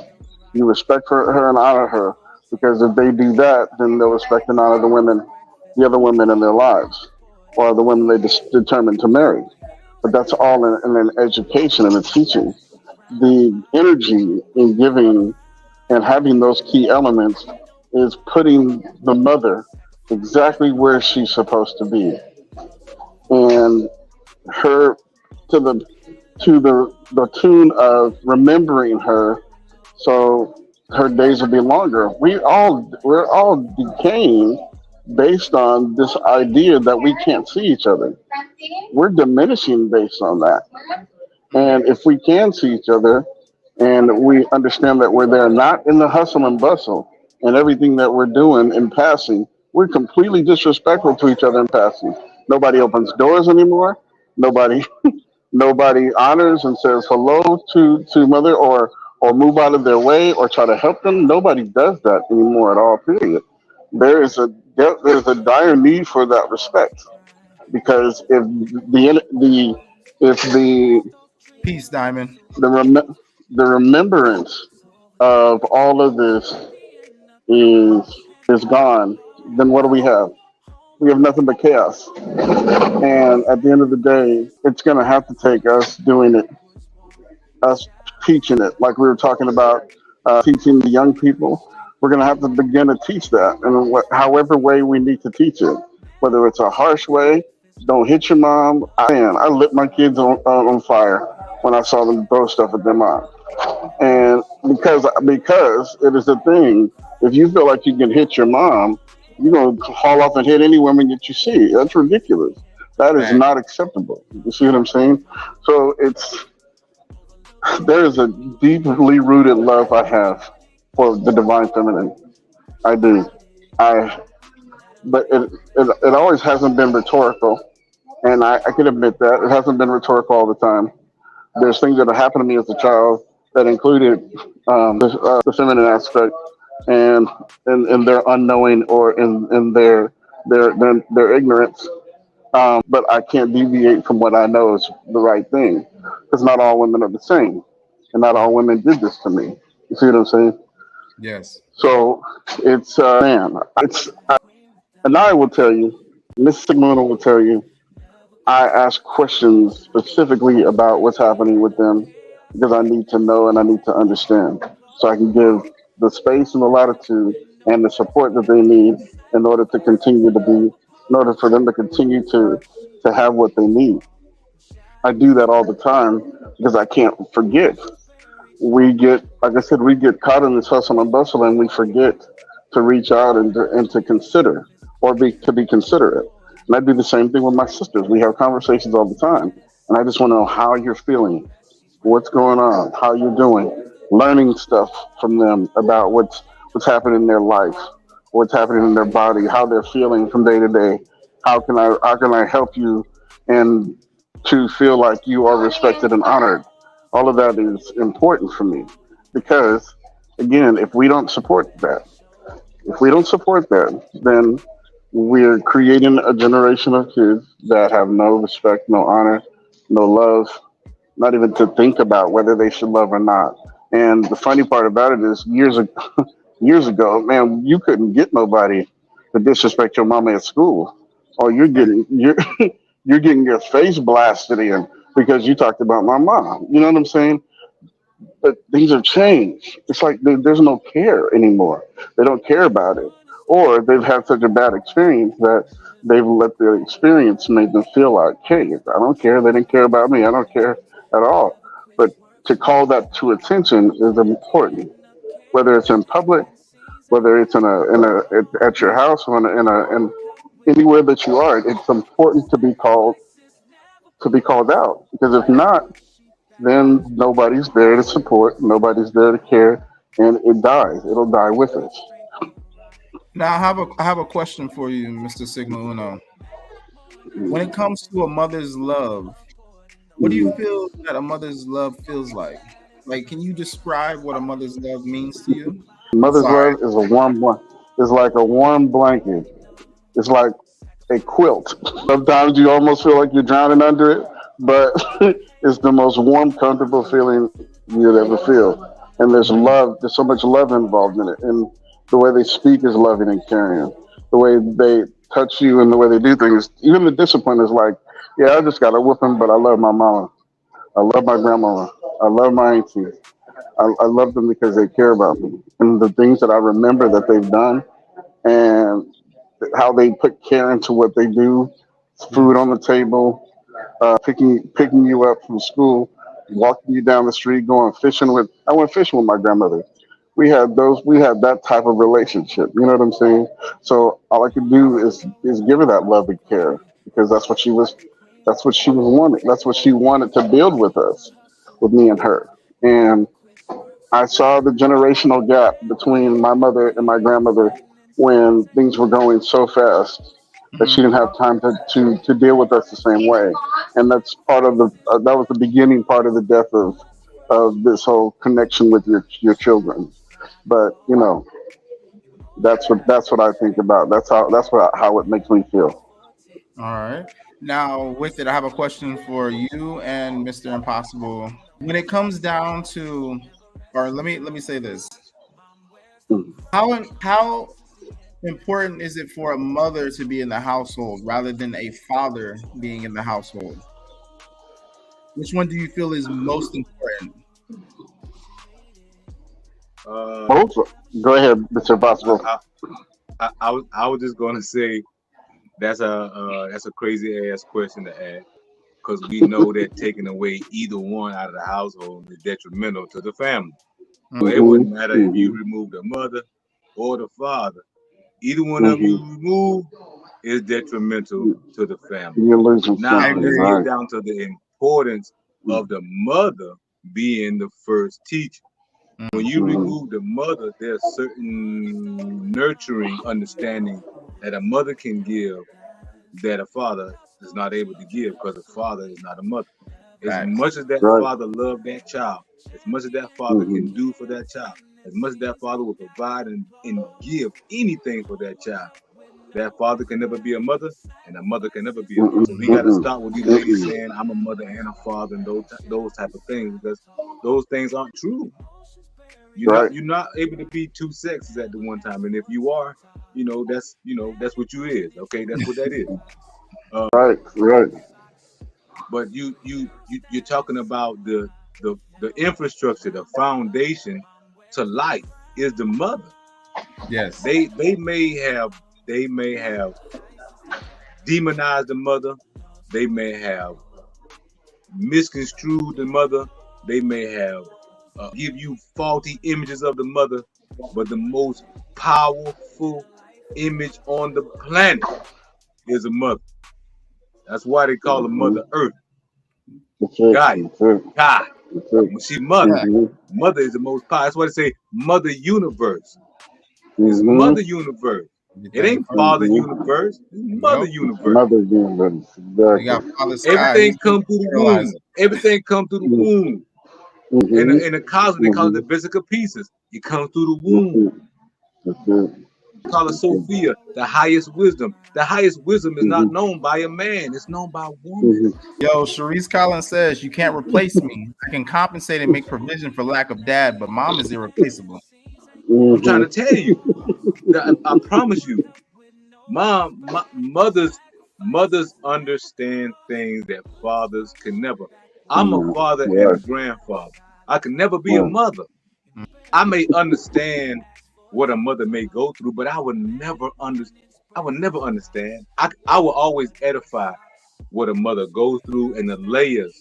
you respect her and honor her. Because if they do that, then they'll respect and honor the other women in their lives, or the women they determine to marry. But that's all in an education and a teaching. The energy in giving and having those key elements is putting the mother exactly where she's supposed to be, and her to the tune of remembering her, so her days will be longer. We're all decaying based on this idea that we can't see each other. We're diminishing based on that. And if we can see each other and we understand that we're there, not in the hustle and bustle and everything that we're doing in passing, we're completely disrespectful to each other in passing. Nobody opens doors anymore. Nobody nobody honors and says hello to mother, or move out of their way or try to help them. Nobody does that anymore at all. Period. There's a dire need for that respect, because if Peace, Diamond. the rem- the remembrance of all of this is gone, then what do we have? We have nothing but chaos. And at the end of the day, it's going to have to take us doing it, us teaching it, like we were talking about, teaching the young people. We're going to have to begin to teach that, and however way we need to teach it, whether it's a harsh way, don't hit your mom. I lit my kids on fire when I saw them throw stuff at their mom, and because it is a thing. If you feel like you can hit your mom, you're gonna haul off and hit any woman that you see. That's ridiculous. That is Fact. not acceptable. You see what I'm saying? So there is a deeply rooted love I have for the divine feminine. I do. I but it always hasn't been rhetorical, and I can admit that it hasn't been rhetorical all the time. There's things that have happened to me as a child that included the feminine aspect, and in their unknowing, or in their ignorance. But I can't deviate from what I know is the right thing, because not all women are the same, and not all women did this to me. You see what I'm saying? Yes. So it's man, and I will tell you, Miss Simona will tell you, I ask questions specifically about what's happening with them, because I need to know and I need to understand, so I can give the space and the latitude and the support that they need in order to continue to be, in order for them to continue to have what they need. I do that all the time because I can't forget. Like I said, we get caught in this hustle and bustle, and we forget to reach out and to consider, or to be considerate. And I do the same thing with my sisters. We have conversations all the time, and I just want to know how you're feeling, what's going on, how you're doing, learning stuff from them about what's happening in their life, what's happening in their body, how they're feeling from day to day. How can I help you, and to feel like you are respected and honored. All of that is important for me, because again, if we don't support that, then we're creating a generation of kids that have no respect, no honor, no love, not even to think about whether they should love or not. And the funny part about it is, years ago, man, you couldn't get nobody to disrespect your mama at school, or Right. you're getting your face blasted in because you talked about my mom. You know what I'm saying? But things have changed. It's like there's no care anymore. They don't care about it, or they've had such a bad experience that they've let the experience make them feel like, hey, I don't care. They didn't care about me. I don't care at all. But to call that to attention is important, whether it's in public, whether it's at your house, or in anywhere that you are. It's important to be called out, because if not, then nobody's there to support, nobody's there to care, and it dies. It'll die with us. Now I have a question for you, Mr. Sigma Uno. When it comes to a mother's love, what do you Mhm. feel that a mother's love feels like? Like, can you describe what a mother's love means to you? Mother's Sorry. love is a is like a warm blanket. It's like a quilt. Sometimes you almost feel like you're drowning under it, but it's the most warm, comfortable feeling you'd ever feel. And there's Mhm. love. There's so much love involved in it, and the way they speak is loving and caring. The way they touch you and the way they do things, even the discipline is like, yeah, I just got a whooping, but I love my mama. I love my grandmama. I love my aunties. I love them because they care about me, and the things that I remember that they've done, and how they put care into what they do. Food Yes. on the table, picking you up from school, walking you down the street, going fishing with. I went fishing with my grandmother. We had that type of relationship. You know what I'm saying? So all I could do is give her that love and care, because that's what she was wanting. That's what she wanted to build with us, with me and her. And I saw the generational gap between my mother and my grandmother when things were going so fast that she Hmm. didn't have time to deal with us the same way. And that's part of that was the beginning part of the death of this whole connection with your children. But that's what I think about. How it makes me feel. All right. Now, with it, I have a question for you and Mr. Impossible. When it comes down to, or let me say this: Mm. how important is it for a mother to be in the household rather than a father being in the household? Which one do you feel is most important? Uh, Both. Go ahead, Mr. I, Possible. I, I was just gonna say that's a crazy ass question to ask, because we know that taking away either one out of the household is detrimental to the family. So it Hmm. Hmm. wouldn't matter if you Hmm. remove the mother or the father. Either one of them Hmm. you remove is detrimental to the family. You're losing I Now something, let's agree. get right? down to the importance of the mother being the first teacher. When you Hmm. remove the mother, there's certain nurturing understanding that a mother can give that a father is not able to give, because a father is not a mother. As Facts. much as that Right. father loved that child, as much as that father can Hmm. do for that child, as much as that father will provide and give anything for that child, that father can never be a mother, and a mother can never be a father. So we got to Mm-mm. stop with these ladies Mm-mm. saying I'm a mother and a father and those type of things, because those things aren't true. Right. You're not able to be two sexes at the one time, and if you are, that's what you is. Okay, that's what that is. Right. Right. But you're talking about the infrastructure, the foundation to life is the mother. Yes. They may have demonized the mother. They may have misconstrued the mother. They may have give you faulty images of the mother. But the most powerful image on the planet is a mother. That's why they call her Mm-hmm. Mother Earth, That's it. Gaia, That's it. God. That's it. She mother. Fact. Mm-hmm. Mother is the most powerful. That's why they say Mother Universe. It's Mm-hmm. Mother Universe. It Everything ain't first. Father Mm-hmm. Universe. It's Mother Nope. Universe. Mother universe. You got Exactly. Father Sky. Everything He's the come through the womb. fertilizer. Everything come through the womb. In Mm-hmm. the cosmos, they call it Mm-hmm. the vesica pieces. It comes through the That's womb. it. That's it. Call it Sophia, the highest wisdom. The highest wisdom is not known by a man; it's known by a woman. Yo, Sharice Collins says you can't replace me. I can compensate and make provision for lack of dad, but mom is irreplaceable. I'm trying to tell you. I promise you, mothers understand things that fathers can never. I'm a father and a grandfather. I can never be a mother. I may understand what a mother may go through, but I would never understand. I will always edify what a mother goes through and the layers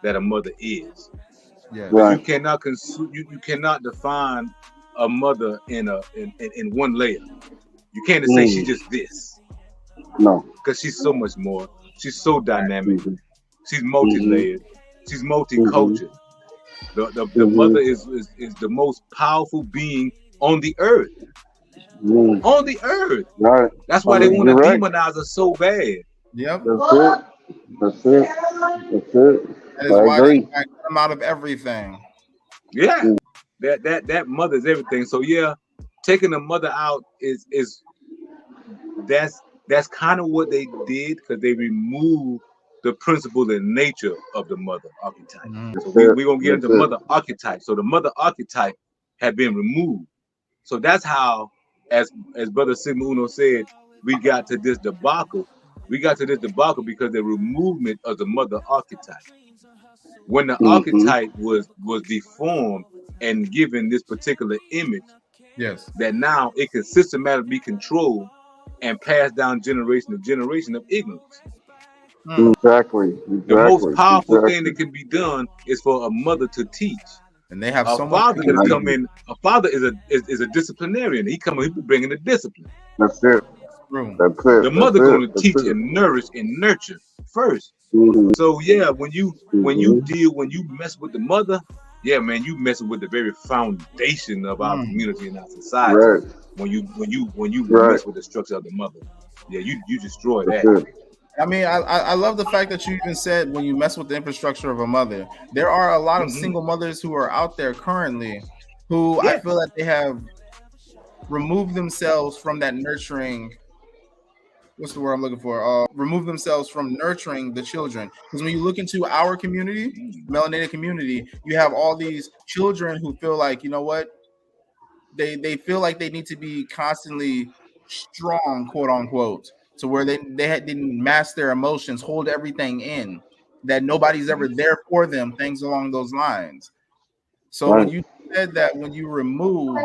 that a mother is. Yeah. You cannot you cannot define a mother in one layer. You can't just say she's just this. No. Because she's so much more. She's so dynamic. She's multi-layered. She's multi-cultured. The mother is the most powerful being on the earth. On the earth. Right. That's why they want to demonize her so bad. Yep. That's it. That is why they come out of everything. Yeah. That mother is everything. So yeah, taking the mother out is that's kind of what they did, because they removed the principle and nature of the mother archetype. So we're gonna get into mother archetype. So the mother archetype had been removed. So that's how, as Brother Sigma Uno said, we got to this debacle. We got to this debacle because the removement of the mother archetype. When the archetype was deformed and given this particular image, yes, that now it can systematically be controlled and passed down generation to generation of ignorance. Exactly. The most powerful thing that can be done is for a mother to teach. And they have a so father much to come in. A father is a disciplinarian. He bringing the discipline. That's it. That's it. The mother going to teach and nourish and nurture first. So yeah, when you mess with the mother, yeah, man, you messing with the very foundation of our community and our society. Right. When you mess with the structure of the mother, yeah, you destroy that. I mean, I love the fact that you even said when you mess with the infrastructure of a mother. There are a lot of single mothers who are out there currently who I feel that they have removed themselves from that nurturing. What's the word I'm looking for? Remove themselves from nurturing the children. Because when you look into our community, melanated community, you have all these children who feel like, you know what? They feel like they need to be constantly strong, quote unquote, to where they didn't mask their emotions, hold everything in, that nobody's ever there for them, things along those lines. So when you said that when you remove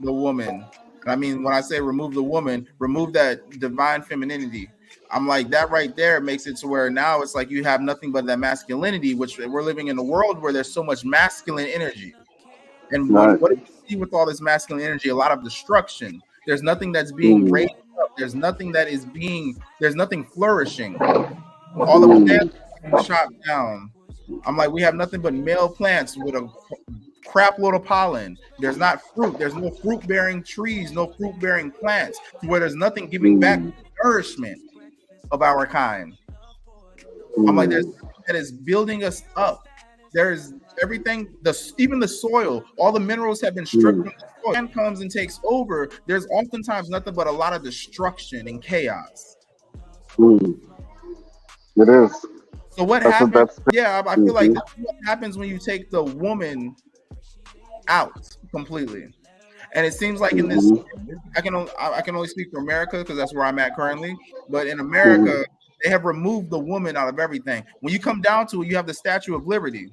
the woman, I mean, when I say remove the woman, remove that divine femininity, I'm like, that right there makes it to where now it's like you have nothing but that masculinity, which we're living in a world where there's so much masculine energy. And what do you see with all this masculine energy? A lot of destruction. There's nothing that's being raised up. There's nothing there's nothing flourishing. All the plants are being chopped down. I'm like, we have nothing but male plants with a crap load of pollen. There's not fruit. There's no fruit bearing trees, no fruit bearing plants, where there's nothing giving back nourishment of our kind. I'm like, there's something that is building us up. There's everything, even the soil, all the minerals have been stripped from the soil. Man comes and takes over. There's oftentimes nothing but a lot of destruction and chaos. It is. So what happens? Yeah, I feel like that's what happens when you take the woman out completely. And it seems like in this, I can only speak for America because that's where I'm at currently. But in America, they have removed the woman out of everything. When you come down to it, you have the Statue of Liberty.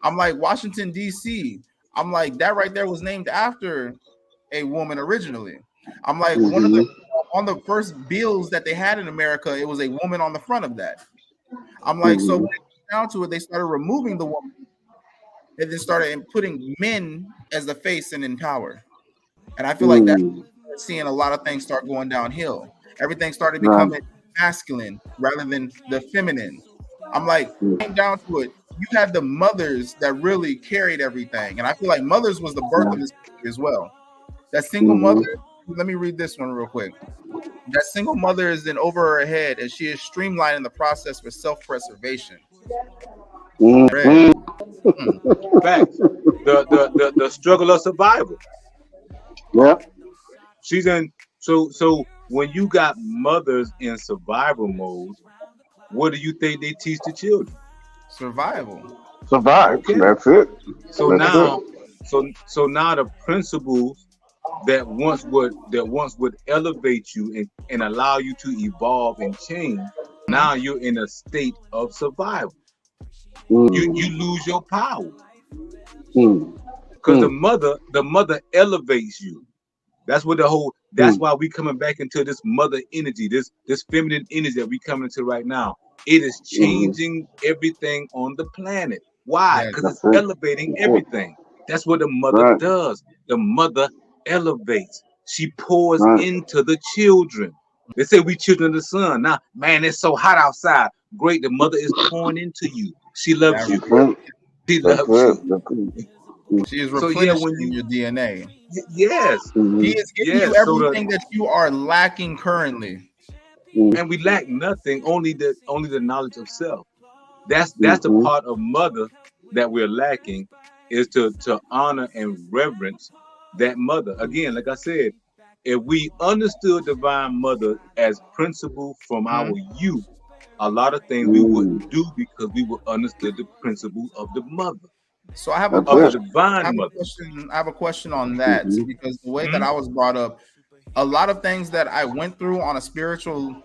I'm like, Washington, D.C. I'm like, that right there was named after a woman originally. I'm like, on the first bills that they had in America, it was a woman on the front of that. I'm like, so when it came down to it, they started removing the woman. They then started putting men as the face and in power. And I feel like that's seeing a lot of things start going downhill. Everything started becoming masculine rather than the feminine. I'm like, came down to it, you had the mothers that really carried everything. And I feel like mothers was the birth of this country as well. That single mother, let me read this one real quick. That single mother is then over her head as she is streamlining the process for self-preservation. Facts. The struggle of survival. She's in. So when you got mothers in survival mode, what do you think they teach the children? Survival. Survive. Okay. That's it. So That's it. now, so now the principles that once would elevate you and allow you to evolve and change, now you're in a state of survival. You Mm, lose your power mm, because the mm, mother elevates you. That's mm, why we coming back into this mother energy, this feminine energy that we coming into right now. It is mm. changing everything on the planet. Why? Yes. Because That's it's it. elevating That's it. everything. That's what the mother Right. does. The mother elevates. She pours Right. into the children. They say we children of the sun. Now, man, it's so hot outside. Great, the mother is pouring into you. She loves That you. That's it. She That's loves it. you. That's it. Mm, she is So yeah, replenishing when you your DNA. yes, He mm, is giving you yes. So the everything that you are lacking currently. mm, and we lack nothing, only the knowledge of self. That's the mm, part of mother that we're lacking, is to honor and reverence that mother. Again, like I said, if we understood divine mother as principle from our Mhm. youth, a lot of things we mm. wouldn't do because we would understood the principle of the mother, So I have a That's of the it. question. I divine have a mother. question. I have a question on that Mm-hmm. because the way that Hmm? I was brought up, a lot of things that I went through on a spiritual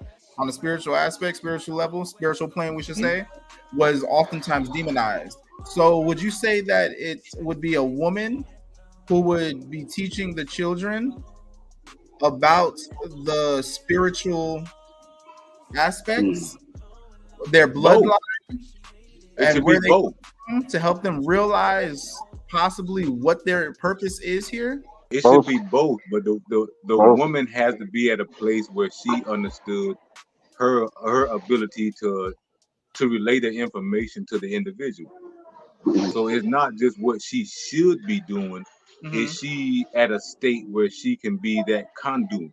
aspect, spiritual level, spiritual plane, we should Hmm? say, was oftentimes demonized. So would you say that it would be a woman who would be teaching the children about the spiritual Mm. aspects, their Both. bloodline, It and should be where they both. come to help them realize possibly what their purpose is here? It should Both. be both, but the Both. woman has to be at a place where she understood her ability to relay the information to the individual. Mm. So it's not just what she should be doing. Is Hmm. she at a state where she can be that conduit,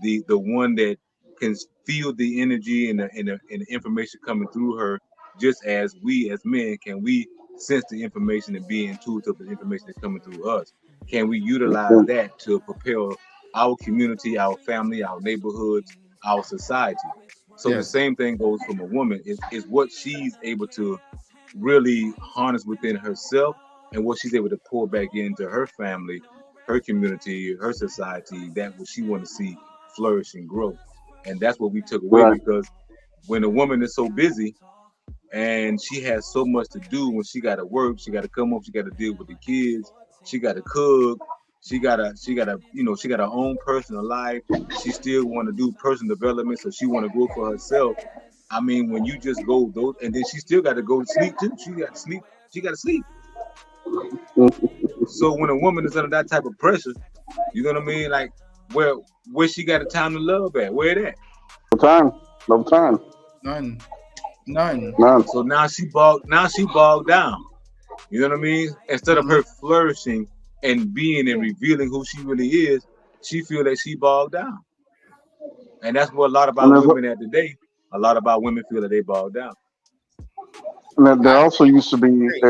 the one that can feel the energy and the information coming through her, just as we as men can we sense the information and be intuitive of the information that's coming through us? Can we That's utilize it. that to propel our community, our family, our neighborhoods, our society? So the Yes. same thing goes from a woman is what she's able to really harness within herself and what she's able to pour back into her family, her community, her society, that what she want to see flourish and grow. And that's what we took away Right. because when a woman is so busy and she has so much to do when she got to work, she got to come home, she got to deal with the kids, she got to cook, she got her own personal life. She still want to do personal development, so she want to grow for herself. I mean, when you just go those, and then she still got to go to sleep too. She got to sleep. She got to sleep. Mm. So when a woman is under that type of pressure, you know what I mean? Like where she got the time to love at? Where it at? No time. No time. None. None. None. So now she bogged. Now she bogged down. You know what I mean? Instead of Mhm. her flourishing and being and revealing who she really is, she feel that she bogged down. And that's what a lot And about there's women at today. A lot about women feel that they bogged down. and there I also used to be agree.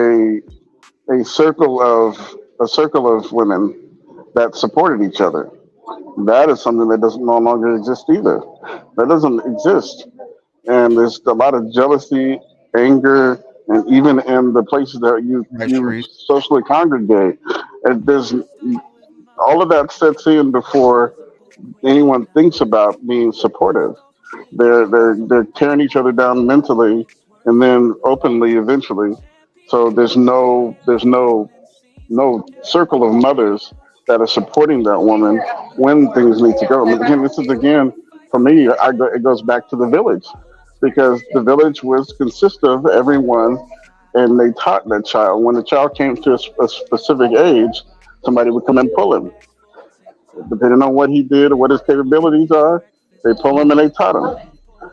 a circle of women that supported each other. That is something that doesn't no longer exist either. That doesn't exist. And there's a lot of jealousy, anger, and even in the places that you Right, you Sharice. socially congregate, and there's all of that sets in before anyone thinks about being supportive. They're tearing each other down mentally, and then openly eventually. So there's no circle of mothers that are supporting that woman when things need to go. And again, this is again for me. It goes back to the village because the village was consist of everyone, and they taught that child. When the child came to a specific age, somebody would come and pull him, depending on what he did or what his capabilities are. They pull him and they taught him.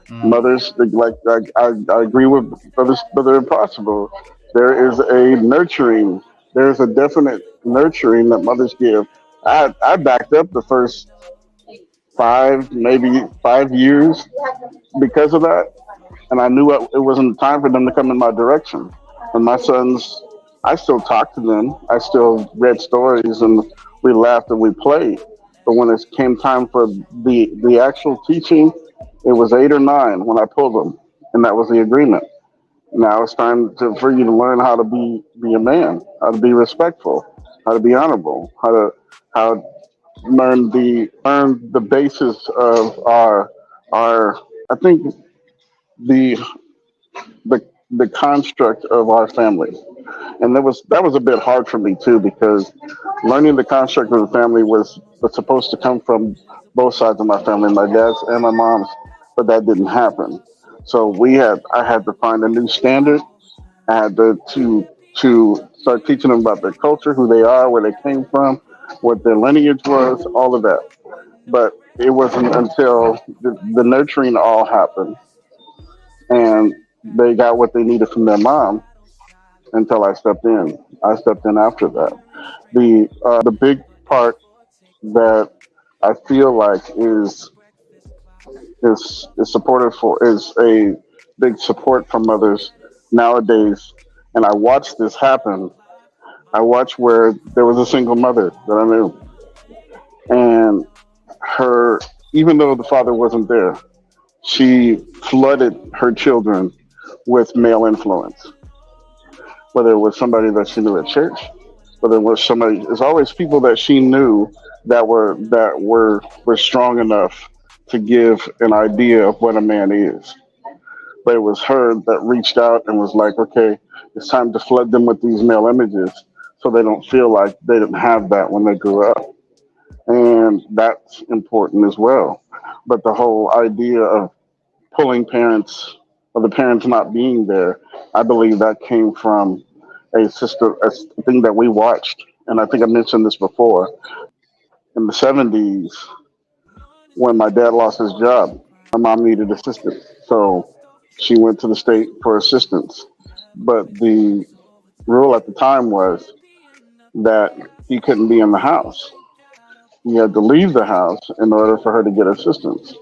Mm. Mothers, like I agree with brother Impossible. There is a nurturing. There is a definite nurturing that mothers give. I backed up the first 5 maybe 5 years because of that, and I knew it wasn't time for them to come in my direction. And my sons, I still talk to them. I still read stories, and we laughed and we played. But when it came time for the actual teaching, it was 8 or 9 when I pulled them, and that was the agreement. Now it's time for you to learn how to be a man, how to be respectful, how to be honorable, how learn the basis of our I think the the construct of our family. And that was a bit hard for me too, because learning the construct of the family was supposed to come from both sides of my family, my dad's and my mom's, but that didn't happen. So I had to find a new standard. I had to start teaching them about their culture, who they are, where they came from, what their lineage was, all of that. But it wasn't until the nurturing all happened and they got what they needed from their mom until I stepped in. I stepped in after that. The big part that I feel like is supportive for is a big support from mothers nowadays. And I watched this happen. I watched where there was a single mother that I knew, and her, even though the father wasn't there, she flooded her children with male influence. Whether it was somebody that she knew at church, whether it was somebody, it's always people that she knew that were strong enough to give an idea of what a man is. But it was her that reached out and was like, okay, it's time to flood them with these male images so they don't feel like they didn't have that when they grew up. And that's important as well. But the whole idea of pulling parents, of the parents not being there, I believe that came from a thing that we watched. And I think I mentioned this before. In the 70s, when my dad lost his job, my mom needed assistance. So she went to the state for assistance. But the rule at the time was that he couldn't be in the house. He had to leave the house in order for her to get assistance.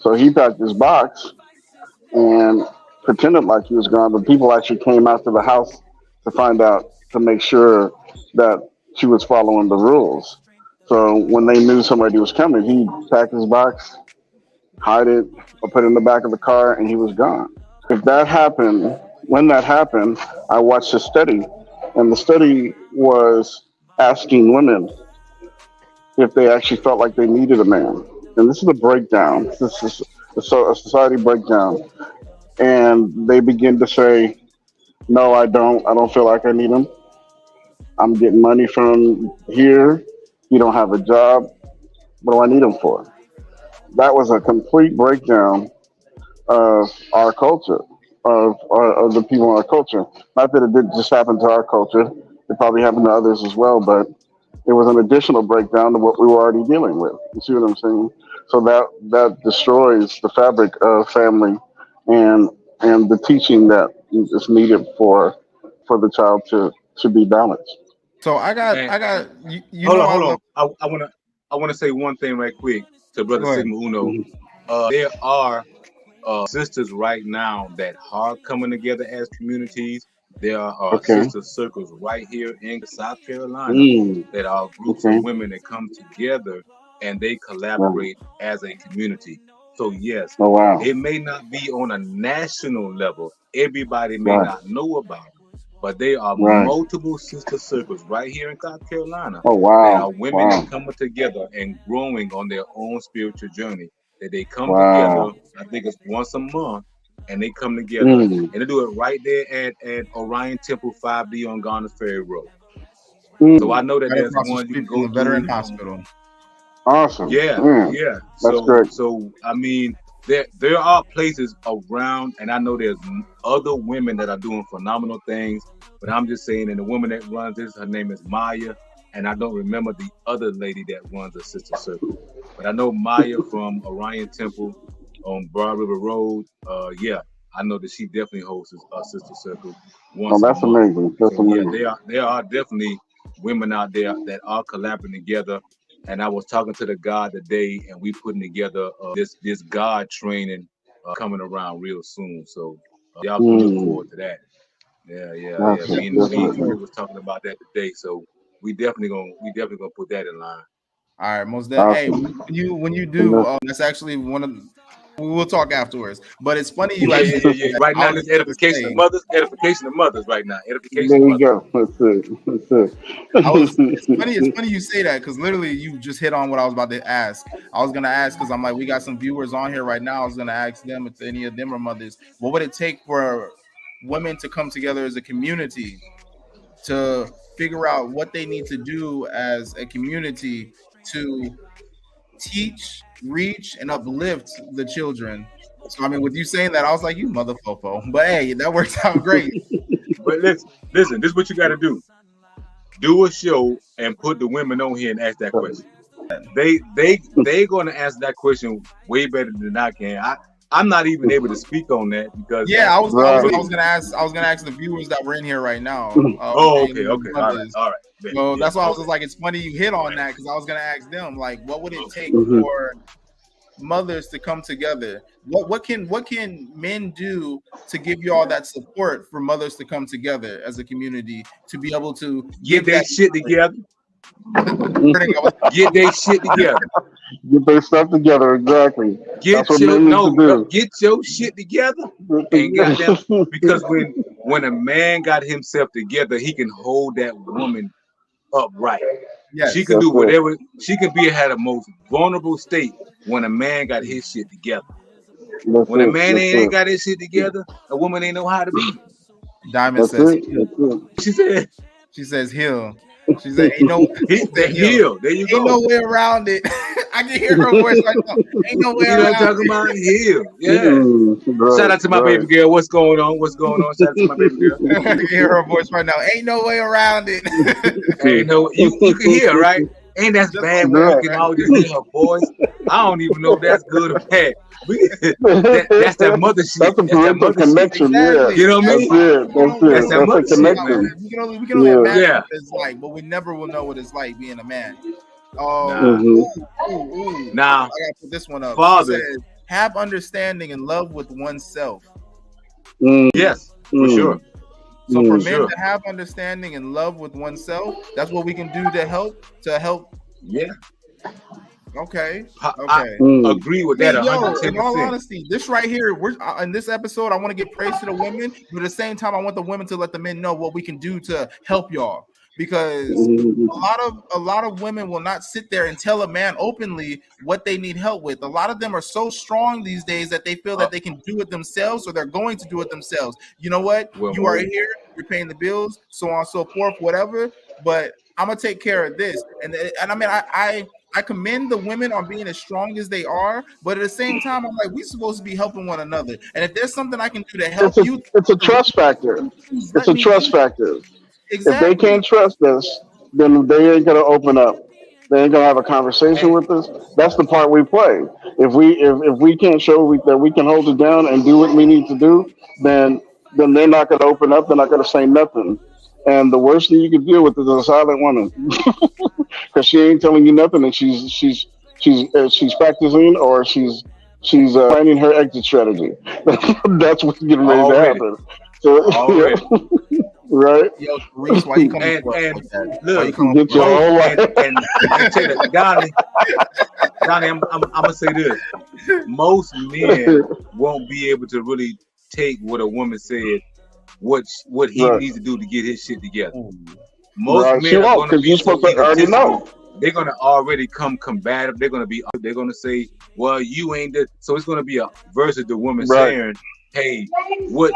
So he packed his box and pretended like he was gone, but people actually came out to the house to find out, to make sure that she was following the rules. So when they knew somebody was coming, he packed his box, hide it, or put it in the back of the car, and he was gone. If that happened, when that happened, I watched a study, and the study was asking women if they actually felt like they needed a man. And this is a breakdown. This is a society breakdown. And they begin to say, no, I don't. I don't feel like I need him. I'm getting money from here. You don't have a job. What do I need him for? That was a complete breakdown of our culture, of the people in our culture. Not that it didn't just happen to our culture, it probably happened to others as well, but it was an additional breakdown to what we were already dealing with. You see what I'm saying? So that destroys the fabric of family and the teaching that is needed for the child to be balanced. So I got And I got you hold know on, I hold love. on. I wanna say one thing right quick to Brother Go ahead. Sigma Uno. Mhm. There are sisters right now that are coming together as communities. There are Okay. sister circles right here in South Carolina Mm. that are groups of Okay. women that come together and they Wow. collaborate as a community. So yes, Oh wow. it may not be on a national level. Everybody may Right. not know about it, but there are Right. multiple sister circles right here in South Carolina Oh that are wow. women that Wow. coming together and growing on their own spiritual journey. That they come together, Wow. I think it's once a month, and they come together Mm. and they do it right there at Orion Temple 5D on Garner's Ferry Road. So I Mm. know that Right there's across the one you street can from go the veteran to. hospital. Awesome. Yeah, Mm. yeah. That's So great. so I mean, there are places around, and I know there's other women that are doing phenomenal things. But I'm just saying, and the woman that runs this, her name is Maya, and I don't remember the other lady that runs a sister circle. But I know Maya from Orion Temple on Broad River Road. Yeah, I know that she definitely hosts a sister circle Oh, once a that's month. amazing. That's So yeah, amazing. there are definitely women out there that are collaborating together. And I was talking to the God today, and we putting together this God training coming around real soon. So y'all can look Mm. forward to that. Yeah, yeah, yeah. That's it. Me and Yes, me and sir. Definitely. Trey was talking about that today. So we definitely gonna put that in line. All right, most definitely. Hey, Awesome. when you do, that's actually one of. We will talk afterwards. But it's funny you Yeah, actually yeah, said yeah, yeah. that. Right I now, was this going to edification of say. mothers, edification of mothers. Right now, edification There of you mothers. go. That's it. That's I was. It's it. funny. It's funny you say that because literally you just hit on what I was about to ask. I was gonna ask because I'm like, we got some viewers on here right now. I was gonna ask them if any of them are mothers. What would it take for women to come together as a community to figure out what they need to do as a community to teach, reach, and uplift the children? So I mean, with you saying that, I was like, you mother fofo. But hey, that works out great. But listen. This is what you got to do. Do a show and put the women on here and ask that question. They're going to answer that question way better than I can. I'm not even able to speak on that because Yeah, Right. I was gonna ask the viewers that were in here right now. oh, They okay, any okay, mothers. all right, bet. So Yeah, that's why I was okay, just like, it's funny you hit on that because I was gonna ask them like, what would it take Mhm. for mothers to come together? What can men do to give you all that support for mothers to come together as a community to be able to get give their that shit together. wording I was Get their shit together. Get their stuff together. Exactly. That's Get what your men need to no, do. get your shit together and got them because when a man got himself together, he can hold that woman upright. She yes. can That's do it. whatever. She can be at a most vulnerable state when a man got his shit together. That's When a it. man That's ain't it. got his shit together, a woman ain't know how to be. Diamond That's says it. heal. That's it. She said, She says heal. She said ain't no she said heal. heal. There you Ain't go. no way around it. I can hear her voice right now. Ain't no way You know what I'm around talking it. about? Heal. Yeah. Shout Right. out to my Right. baby girl. What's going on? What's going on? Shout out to my baby girl. I can hear her voice right now. Ain't no way around it. Ain't no you can hear, right? Ain't that Just bad when you Right. can all just hear her voice? I don't even know if that's good or bad. We, that's that mother shit. That's a That's that parental mother shit. connection. Yeah. exactly, You know what I That's mean? exactly. it. We can That's only That's it. that imagine That's a mother what it's shit, like. man. connection. We can only Yeah. imagine Yeah. what it's like, but we never will know what it's like being a man. Nah. Hmm. Ooh. I Now, gotta put this one up. She says, fathers, have understanding and love with oneself. Mm, yes, for mm, sure. So for For mm. men sure. to have understanding and love with oneself, that's what we can do to help. Yeah. Okay. I Okay. Mm. agree with I that mean, yo, in all 110%. honesty, this right here, we're in this episode. I want to give praise to the women, but at the same time, I want the women to let the men know what we can do to help y'all. Because Mm. a lot of women will not sit there and tell a man openly what they need help with. A lot of them are so strong these days that they feel Uh, that they can do it themselves or they're going to do it themselves. You know what? well, You are here, you're paying the bills, so on and so forth, whatever. But I'm gonna take care of this. And I mean, I commend the women on being as strong as they are, but at the same time, I'm like, we're supposed to be helping one another. And if there's something I can do to help you, It's a trust factor. please It's let a me do trust factor. If they exactly. can't trust us, then they ain't gonna open up. They ain't gonna have a conversation and with us. That's the part we play. If we can't show that we can hold it down and do what we need to do, then they're not gonna open up. They're not gonna say nothing. And the worst thing you can deal with is a silent woman, because she ain't telling you nothing, and she's practicing or she's planning her exit strategy. That's what's getting ready to already, happen. So already. yeah, right. Yo, Reese, why you coming for us And like that? Why you look, coming Get for your us? most whole life. and check that, Donnie, I'm gonna say this. Most men won't be able to really take what a woman said, what he Right, needs to do to get his shit together. Ooh. Most right. She men are won't, gonna because be you're so supposed to already egotistical. know. They're gonna already come combative. They're gonna say, "Well, you ain't the." So it's gonna be a versus the woman Right. saying, "Hey, what?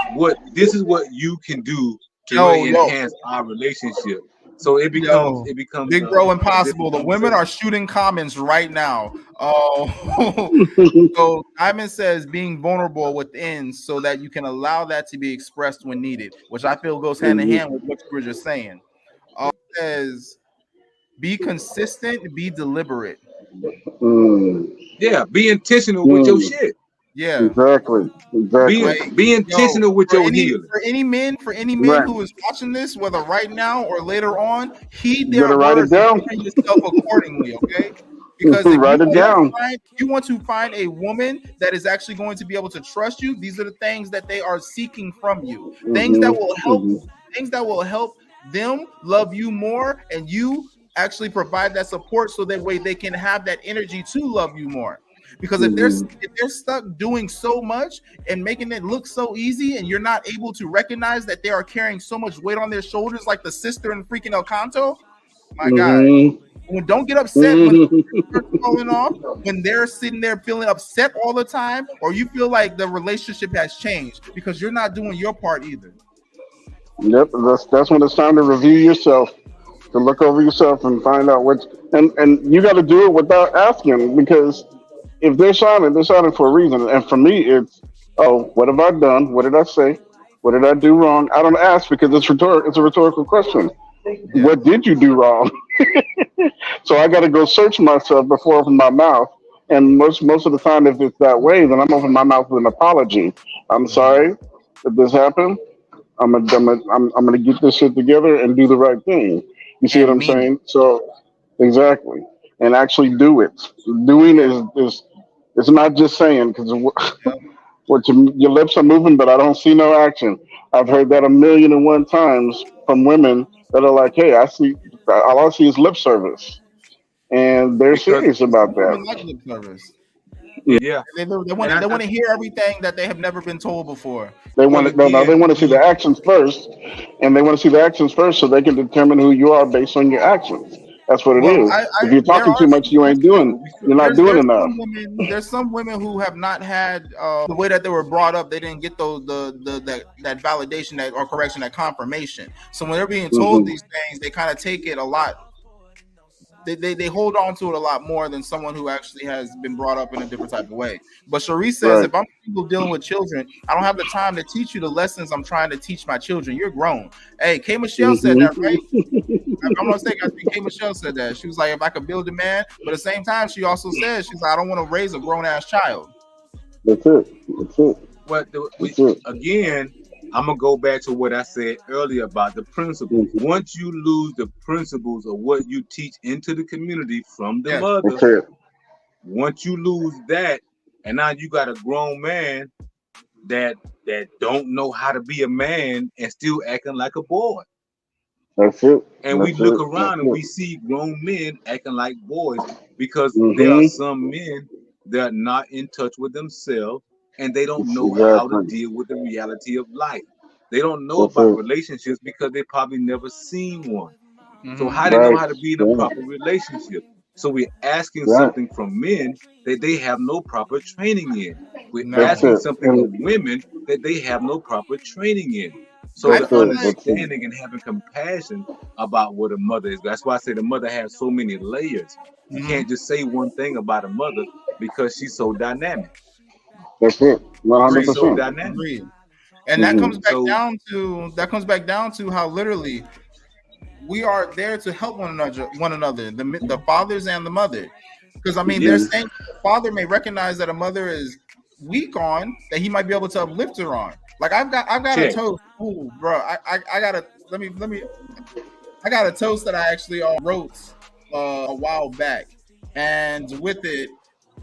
This is what you can do to Yo, really yo, enhance our relationship." So yo, it becomes Big Bro a different Impossible. The women conversation. are shooting comments right now. Oh, so Diamond says being vulnerable within so that you can allow that to be expressed when needed, which I feel goes hand in Mhm. hand with what you were just saying. Says be consistent, be deliberate. Mm. Yeah, be intentional with your Mm. shit. Yeah. Exactly. Be Exactly. Like, be yo, intentional with your healing. for any men Right. who is watching this, whether right now or later on, heed You their better write it words and down. govern yourself accordingly, okay? Because if Write it down. you want to find a woman that is actually going to be able to trust you, these are the things that they are seeking from you. Hmm. Hmm. Things that will help them love you more and you actually provide that support so that way they can have that energy to love you more. Because if they're stuck doing so much and making it look so easy, and you're not able to recognize that they are carrying so much weight on their shoulders, like the sister in freaking El Canto, my God. Don't get upset when they're falling off, when they're sitting there feeling upset all the time, or you feel like the relationship has changed because you're not doing your part either. Yep, that's when it's time to review yourself, to look over yourself and find out what. And you got to do it without asking, because if they're silent for a reason. And for me, it's, oh, what have I done? What did I say? What did I do wrong? I don't ask because it's a rhetorical question. Yeah. What did you do wrong? So I got to go search myself before I open my mouth. And most of the time, if it's that way, then I'm opening my mouth with an apology. I'm sorry that this happened. I'm gonna get this shit together and do the right thing. You see what And I'm mean it. saying? So exactly, and actually do it. Doing Yeah. is it's not just saying, because Yeah. what your lips are moving, but I don't see no action. I've heard that a million and one times from women that are like, "Hey, I see, all I see is lip service," and they're Because serious about Some that. women like lip service. yeah, They and want they want to hear everything that they have never been told before. They well want to no, they again, want to see the actions first, and they want to see the actions first so they can determine who you are based on your actions. That's what it Well, is. I If you're there talking are too much, you ain't yeah, doing. You're not doing enough. there's some women who have not had the way that they were brought up. They didn't get that validation, that or correction, that confirmation. So when they're being told Hmm. these things, they kind of take it a lot. They hold on to it a lot more than someone who actually has been brought up in a different type of way. But Cherie says, Right. if I'm single dealing with children, I don't have the time to teach you the lessons I'm trying to teach my children. You're grown. Hey, K Michelle said that, right? Hmm. If I'm not mistaken, I think K Michelle said that. She was like, if I could build a man, but at the same time, she also said, she's like, I don't want to raise a grown ass child. That's it. That's it. what That's it. again, I'm gonna go back to what I said earlier about the principles. Hmm. Once you lose the principles of what you teach into the community from the Yes. mother, That's it. once you lose that, and now you got a grown man that don't know how to be a man and still acting like a boy. That's it. And we That's look it. That's around and it. we see grown men acting like boys because there are Hmm. some men that are not in touch with themselves and they don't know how to Exactly. deal with the reality of life. They don't know That's about it. relationships because they probably never seen one. So Mm-hmm. how they know Right. how to be in a Yeah. proper relationship? So we're asking Right. something from men that they have no proper training in. We're That's No, asking it. something of And women that they have no proper training in. So I the that's feel it. like That's it. understanding and having compassion about what a mother is. That's why I say the mother has so many layers. You mhm, can't just say one thing about a mother because she's so dynamic. That's it. One hundred She's agreed, so percent. dynamic. agreed. And Hmm. So that comes back down to how literally we are there to help one another, the fathers and the mother. Because I mean, yes, there's things the father may recognize that a mother is weak on that he might be able to uplift her on. Like I've got a check. toast. Ooh, bro, I got a let me I got a toast that I actually wrote a while back, and with it,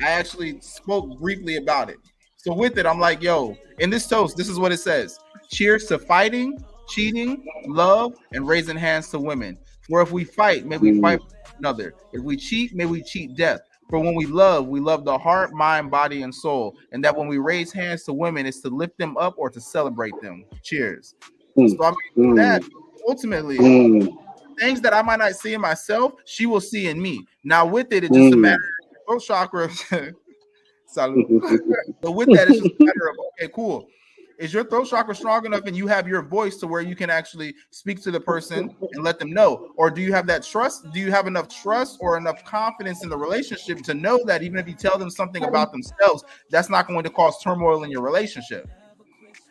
I actually spoke briefly about it. So with it, I'm like, yo, in this toast, this is what it says: Cheers to fighting, cheating, love, and raising hands to women. For if we fight, may we fight for one another. If we cheat, may we cheat death. For when we love the heart, mind, body, and soul. And that when we raise hands to women, it's to lift them up or to celebrate them. Cheers. So I mean, with that, ultimately, things that I might not see in myself, she will see in me. Now, with it, it's just a matter of throat chakra. Salute. But with that, it's just a matter of okay, cool. Is your throat chakra strong enough and you have your voice to where you can actually speak to the person and let them know? Or do you have that trust? Do you have enough trust or enough confidence in the relationship to know that even if you tell them something about themselves, that's not going to cause turmoil in your relationship?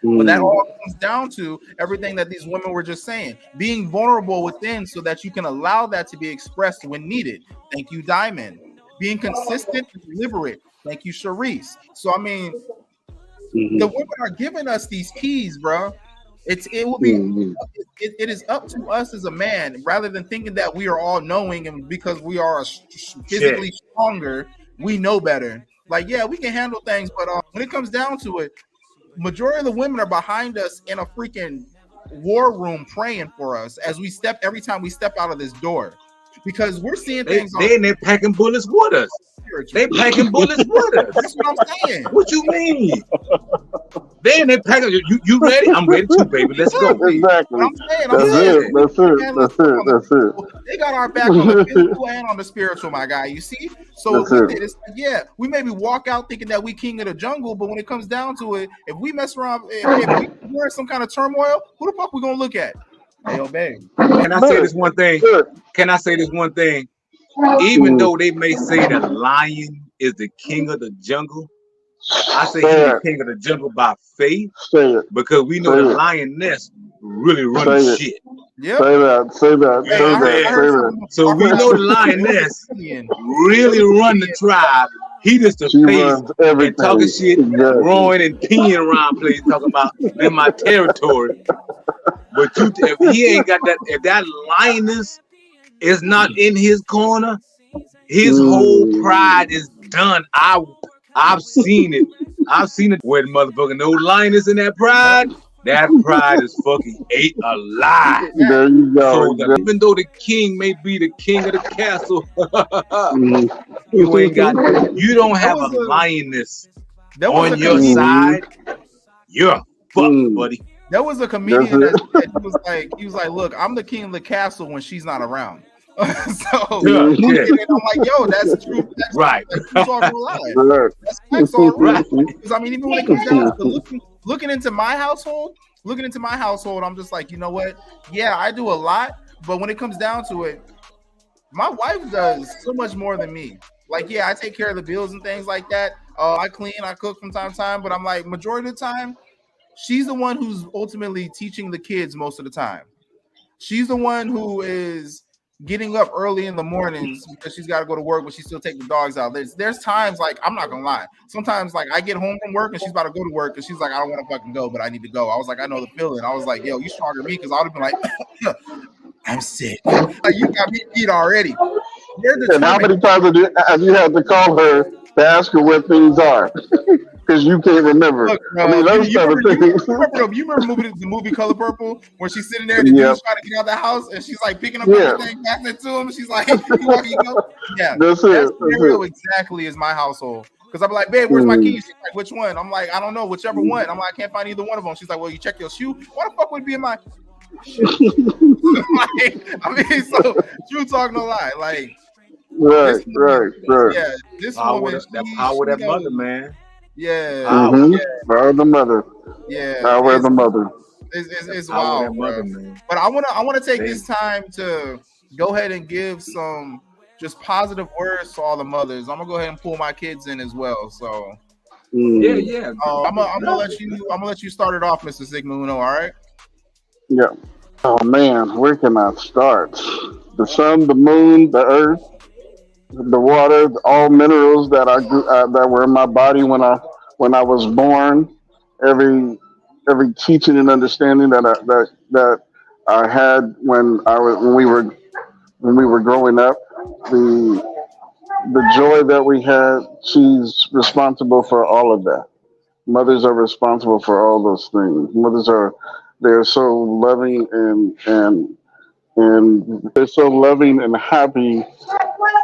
But that all comes down to everything that these women were just saying, being vulnerable within so that you can allow that to be expressed when needed. Thank you, Diamond. Being consistent and deliberate. Thank you, Sharice. So, I mean, the women are giving us these keys, bro. It will be it is up to us as a man rather than thinking that we are all knowing and because we are Check. physically stronger, we know better. Like, yeah, we can handle things, but when it comes down to it, majority of the women are behind us in a freaking war room praying for us as we step every time we step out of this door. because we're seeing They things they're packing bullets with us. They packing bullets with us. That's what I'm saying. What you mean? They packing. You ready? I'm ready too, baby. Let's go. Exactly. I'm saying, That's it. they got our back on the physical and on the spiritual, my guy. You see? So with it, it's like, yeah, we maybe walk out thinking that we king of the jungle, but when it comes down to it, if we mess around, if we're in some kind of turmoil, who the fuck we gonna look at? Hey, yo, babe. Can I say this one thing? Even though they may say the lion is the king of the jungle, I say he's the king of the jungle by faith, because we know the lioness really runs shit. Yep. Say that. So we know the lioness really run the tribe. He just the face and talking shit, growing and peeing around place, talking about in my territory. But if he ain't got that, if that lioness is not in his corner, his whole pride is done. I've seen it. I've seen it where the motherfucking no lioness in that pride. That pride is fucking ate alive. There you go. So even though the king may be the king of the castle, you don't have a lioness on your side. You're fucked, buddy. There was a comedian that he was like, look, I'm the king of the castle when she's not around. I'm like, yo, that's true. That's right. That's all right. That's all right. Because I mean, even when it comes down to looking into my household, I'm just like, you know what? Yeah, I do a lot, but when it comes down to it, my wife does so much more than me. Like, yeah, I take care of the bills and things like that. I clean, I cook from time to time, but I'm like, majority of the time, she's the one who's ultimately teaching the kids most of the time. She's the one who is getting up early in the mornings because she's got to go to work, but she still take the dogs out. There's times, like, I'm not gonna lie, sometimes like I get home from work and she's about to go to work and she's like, I don't want to fucking go, but I need to go. I was like, I know the feeling. I was like, yo, you stronger than me, because I would have been like, I'm sick. Like, you got me beat already. And how many times have you had to call her to ask her where things are? Because you can't remember. Look, I mean, those kind of things. You remember the movie Color Purple, where she's sitting there and the dude's trying to get out of the house and she's like picking up everything, passing it to him. She's like, you go. Yeah, that's scenario exactly is my household. Because I'm like, babe, where's my keys? She's like, which one? I'm like, I don't know, whichever one. I'm like, I can't find either one of them. She's like, well, you check your shoe. Why the fuck would it be in my I mean, so true talk, no lie. Like, right. Yeah, this woman, that power of that mother, man. Yeah. Power of the mother. Yeah. Power of the mother. It's wild, bro. But I wanna take this time to go ahead and give some just positive words to all the mothers. I'm gonna go ahead and pull my kids in as well. So yeah. I'm gonna let you start it off, Mr. Sigma Uno. All right. Yeah. Oh man, where can I start? The sun, the moon, the earth, the water, all minerals that that were in my body when I was born. Every teaching and understanding that I had when we were growing up. The joy that we had. She's responsible for all of that. Mothers are responsible for all those things. They're so loving and they're so loving and happy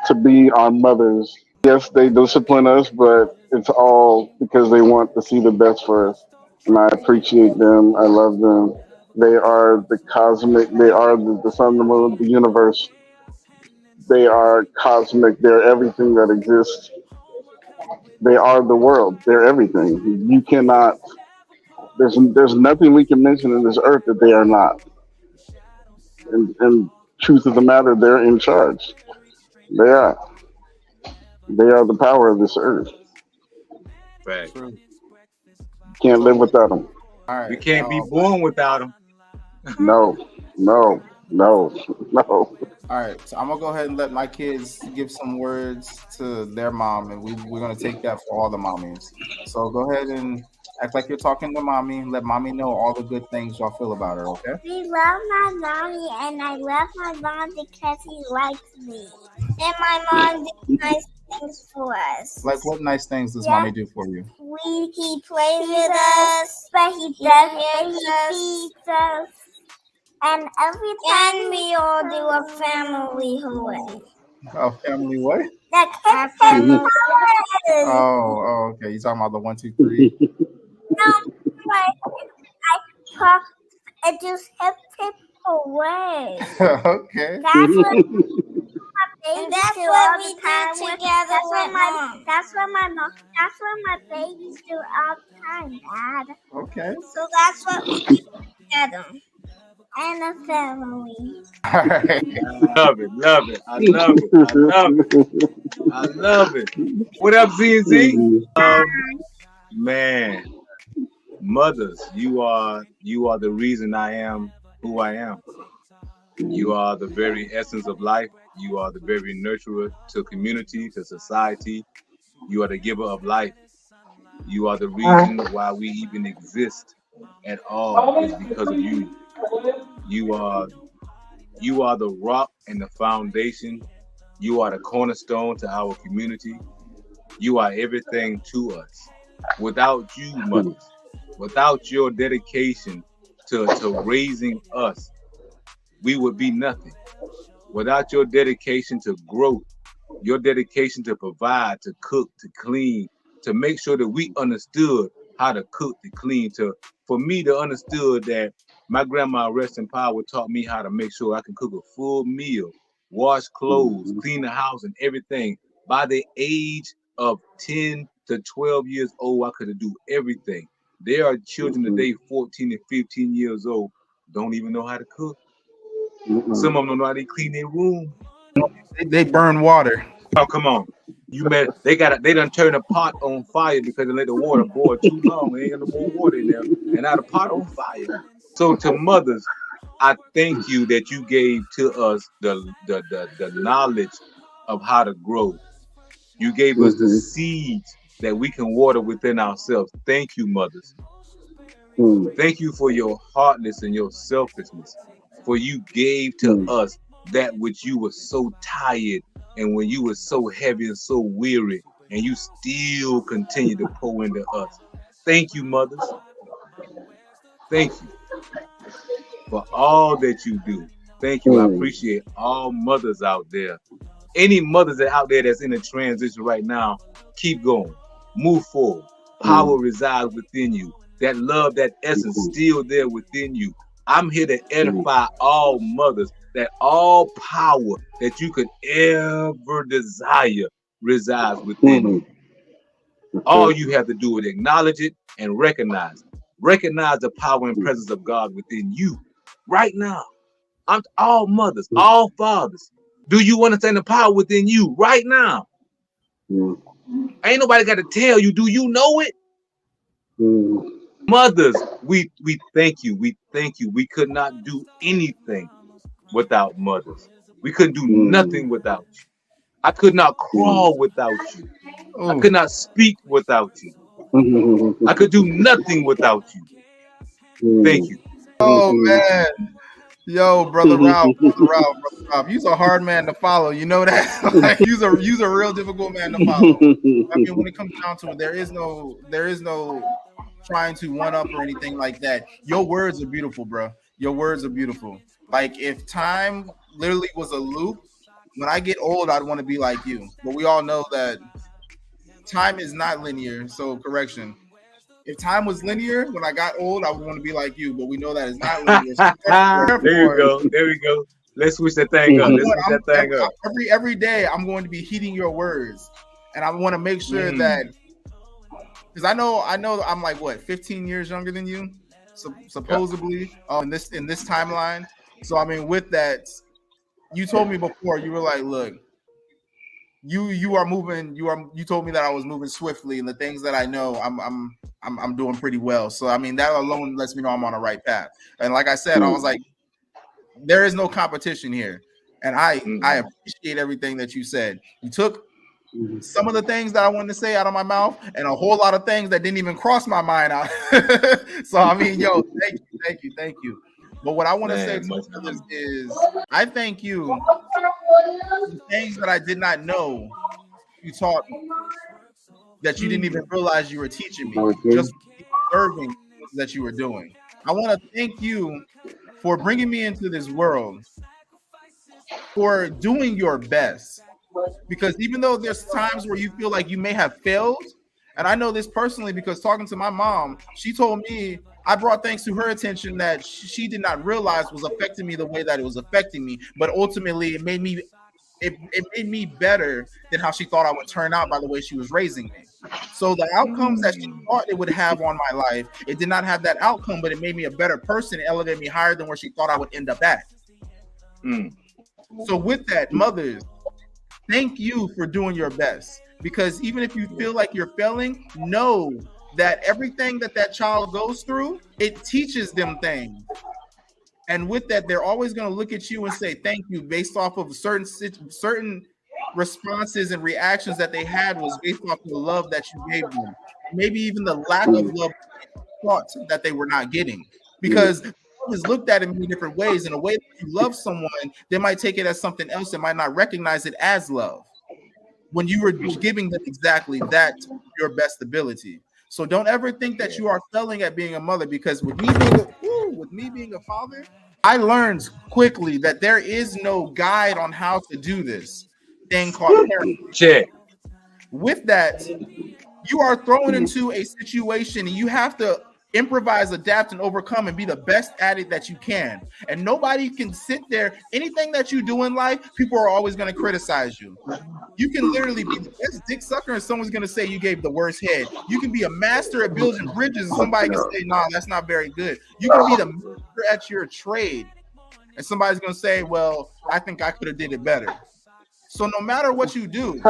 to be our mothers. Yes, they discipline us, but it's all because they want to see the best for us. And I appreciate them. I love them. They are the cosmic. They are the sun, the moon, the universe. They are cosmic. They're everything that exists. They are the world. They're everything. You cannot. There's nothing we can mention in this earth that they are not. And truth of the matter, they're in charge. They are. They are the power of this earth. Right. Can't live without them. All right. We can't be born without them. No. All right, so I'm gonna go ahead and let my kids give some words to their mom, and we're gonna take that for all the mommies. So go ahead and act like you're talking to mommy. Let mommy know all the good things y'all feel about her. Okay? We love my mommy, and I love my mom because he likes me, and my mom does nice things for us. Like, what nice things does mommy do for you? He plays with us, but he feeds us. And every time we all do a family hooray. Oh, family what? The kids can Oh, okay. You talking about the 1, 2, 3? No, I talk and just hip hip hooray. Okay. That's what my babies do all the time. That's what my babies do all the time, Dad. Okay. So that's what we do together. And a family. All right. Love it. I love it. What up, ZZ? Man, mothers, you are the reason I am who I am. You are the very essence of life. You are the very nurturer to community, to society. You are the giver of life. You are the reason why we even exist at all is because of you. You are the rock and the foundation. You are the cornerstone to our community. You are everything to us. Without you, mothers, without your dedication to raising us, we would be nothing. Without your dedication to growth, your dedication to provide, to cook, to clean, to make sure that we understood how to cook, to clean, for me to understood that my grandma, rest in power, taught me how to make sure I can cook a full meal, wash clothes, clean the house and everything. By the age of 10 to 12 years old, I could do everything. There are children today, 14 and 15 years old, don't even know how to cook. Some of them don't know how to clean their room. They burn water. Oh, come on. They done turn the pot on fire because they let the water boil too long. They ain't got no more water in there. And now the pot on fire. So to mothers, I thank you that you gave to us the knowledge of how to grow. You gave us the seeds that we can water within ourselves. Thank you, mothers. Thank you for your heartness and your selflessness. For you gave to us that which you were so tired and when you were so heavy and so weary, and you still continue to pour into us. Thank you, mothers. Thank you for all that you do. Thank you. I appreciate all mothers out there. Any mothers that out there that's in a transition right now, keep going. Move forward. Power resides within you. That love, that essence still there within you. I'm here to edify all mothers that all power that you could ever desire resides within you. All you have to do is acknowledge it and recognize it. Recognize the power and presence of God within you right now. I'm all mothers, all fathers. Do you understand the power within you right now? Ain't nobody got to tell you. Do you know it? Mothers, we thank you. We thank you. We could not do anything without mothers. We couldn't do nothing without you. I could not crawl without you. I could not speak without you. I could do nothing without you. Thank you. Oh man. Yo, brother Ralph, you's a hard man to follow. You know that? Like, you's a real difficult man to follow. I mean, when it comes down to it, there is no trying to one up or anything like that. Your words are beautiful, bro. Your words are beautiful. Like, if time literally was a loop, when I get old, I'd want to be like you. But we all know that time is not linear. So correction. If time was linear, when I got old, I would want to be like you, but we know that it's not linear. So there we go. Let's switch that thing up. Every day, I'm going to be heeding your words, and I want to make sure that, because I know, I'm like what, 15 years younger than you, supposedly, in this timeline. So I mean, with that, you told me before, you were like, look. You are moving. You told me that I was moving swiftly, and the things that I know, I'm doing pretty well. So I mean, that alone lets me know I'm on the right path. And like I said, I was like, there is no competition here, and I appreciate everything that you said. You took some of the things that I wanted to say out of my mouth, and a whole lot of things that didn't even cross my mind out. So I mean, yo, thank you. But what I want to say to others is, I thank you. The things that I did not know, you taught me, that you didn't even realize you were teaching me, just observing that you were doing. I want to thank you for bringing me into this world, for doing your best. Because even though there's times where you feel like you may have failed, and I know this personally because talking to my mom, she told me I brought things to her attention that she did not realize was affecting me the way that it was affecting me, but ultimately it made me better than how she thought I would turn out by the way she was raising me. So the outcomes that she thought it would have on my life, it did not have that outcome, but it made me a better person, it elevated me higher than where she thought I would end up at. So with that, mothers, thank you for doing your best, because even if you feel like you're failing, know that everything that child goes through, it teaches them things. And with that, they're always going to look at you and say thank you based off of certain responses and reactions that they had was based off of the love that you gave them. Maybe even the lack of love thoughts that they were not getting. Because love is looked at in many different ways. In a way that you love someone, they might take it as something else. They might not recognize it as love when you were giving them exactly that, your best ability. So don't ever think that you are failing at being a mother, because with me being a father, I learned quickly that there is no guide on how to do this thing called parenting. Check. With that, you are thrown into a situation and you have to improvise, adapt, and overcome and be the best at it that you can. And nobody can sit there. Anything that you do in life, people are always going to criticize you. You can literally be the best dick sucker and someone's going to say you gave the worst head. You can be a master at building bridges and somebody can say, nah, that's not very good. You can be the master at your trade and somebody's going to say, well, I think I could have did it better. So no matter what you do,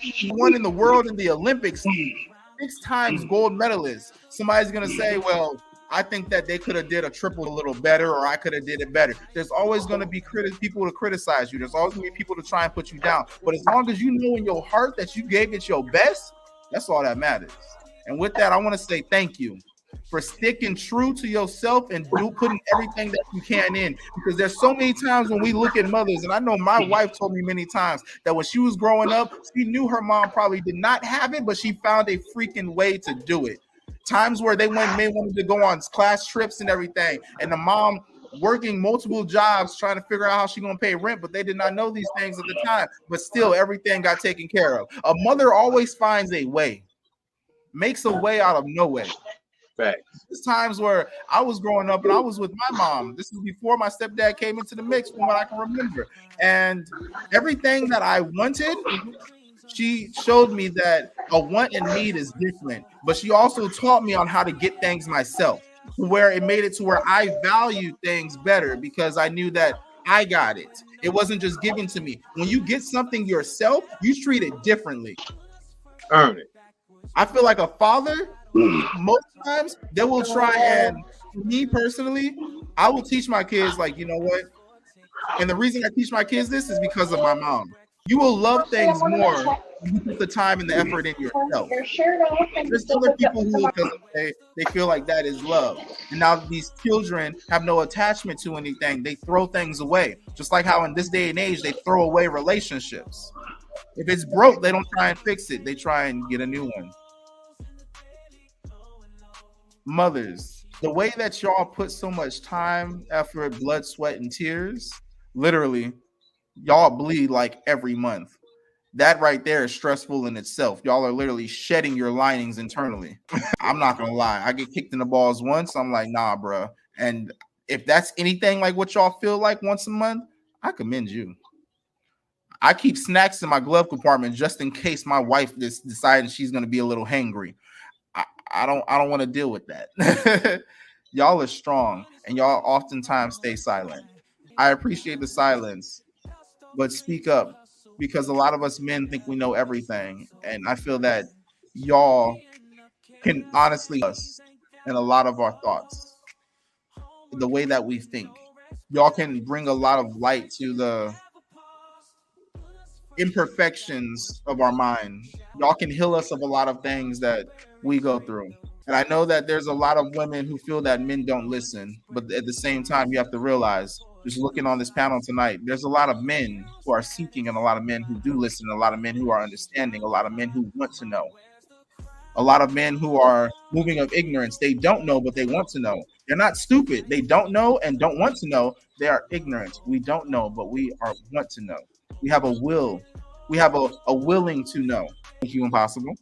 you won in the world in the Olympics, 6 times gold medalist. Somebody's going to say, well, I think that they could have did a triple a little better, or I could have did it better. There's always going to be people to criticize you. There's always going to be people to try and put you down. But as long as you know in your heart that you gave it your best, that's all that matters. And with that, I want to say thank you for sticking true to yourself and putting everything that you can in. Because there's so many times when we look at mothers, and I know my wife told me many times that when she was growing up, she knew her mom probably did not have it, but she found a freaking way to do it. Times where they wanted to go on class trips and everything, and the mom working multiple jobs trying to figure out how she's going to pay rent, but they did not know these things at the time. But still, everything got taken care of. A mother always finds a way, makes a way out of no way. Facts. There's times where I was growing up and I was with my mom. This was before my stepdad came into the mix, from what I can remember. And everything that I wanted, she showed me that a want and need is different, but she also taught me on how to get things myself, where it made it to where I value things better because I knew that I got it. It wasn't just given to me. When you get something yourself, you treat it differently. Earn it. I feel like a father, most times, they will try and, me personally, I will teach my kids, like, you know what? And the reason I teach my kids this is because of my mom. You will love things more when you put the time and the effort in yourself. There's other people who they feel like that is love. And now these children have no attachment to anything. They throw things away. Just like how in this day and age, they throw away relationships. If it's broke, they don't try and fix it. They try and get a new one. Mothers, the way that y'all put so much time, effort, blood, sweat, and tears, literally, y'all bleed like every month. That right there is stressful in itself. Y'all are literally shedding your linings internally. I'm not gonna lie. I get kicked in the balls once. I'm like, nah, bro. And if that's anything like what y'all feel like once a month, I commend you. I keep snacks in my glove compartment just in case my wife decides she's gonna be a little hangry. I don't want to deal with that. Y'all are strong, and y'all oftentimes stay silent. I appreciate the silence, but speak up, because a lot of us men think we know everything, and I feel that y'all can honestly us in a lot of our thoughts, the way that we think. Y'all can bring a lot of light to the imperfections of our mind. Y'all can heal us of a lot of things that we go through. And I know that there's a lot of women who feel that men don't listen, but at the same time, you have to realize, just looking on this panel tonight, there's a lot of men who are seeking, and a lot of men who do listen, a lot of men who are understanding, a lot of men who want to know, a lot of men who are moving of ignorance. They don't know, but they want to know. They're not stupid. They don't know and don't want to know. They are ignorant. We don't know, but we are want to know. We have a will. We have a willing to know. Thank you, Impossible.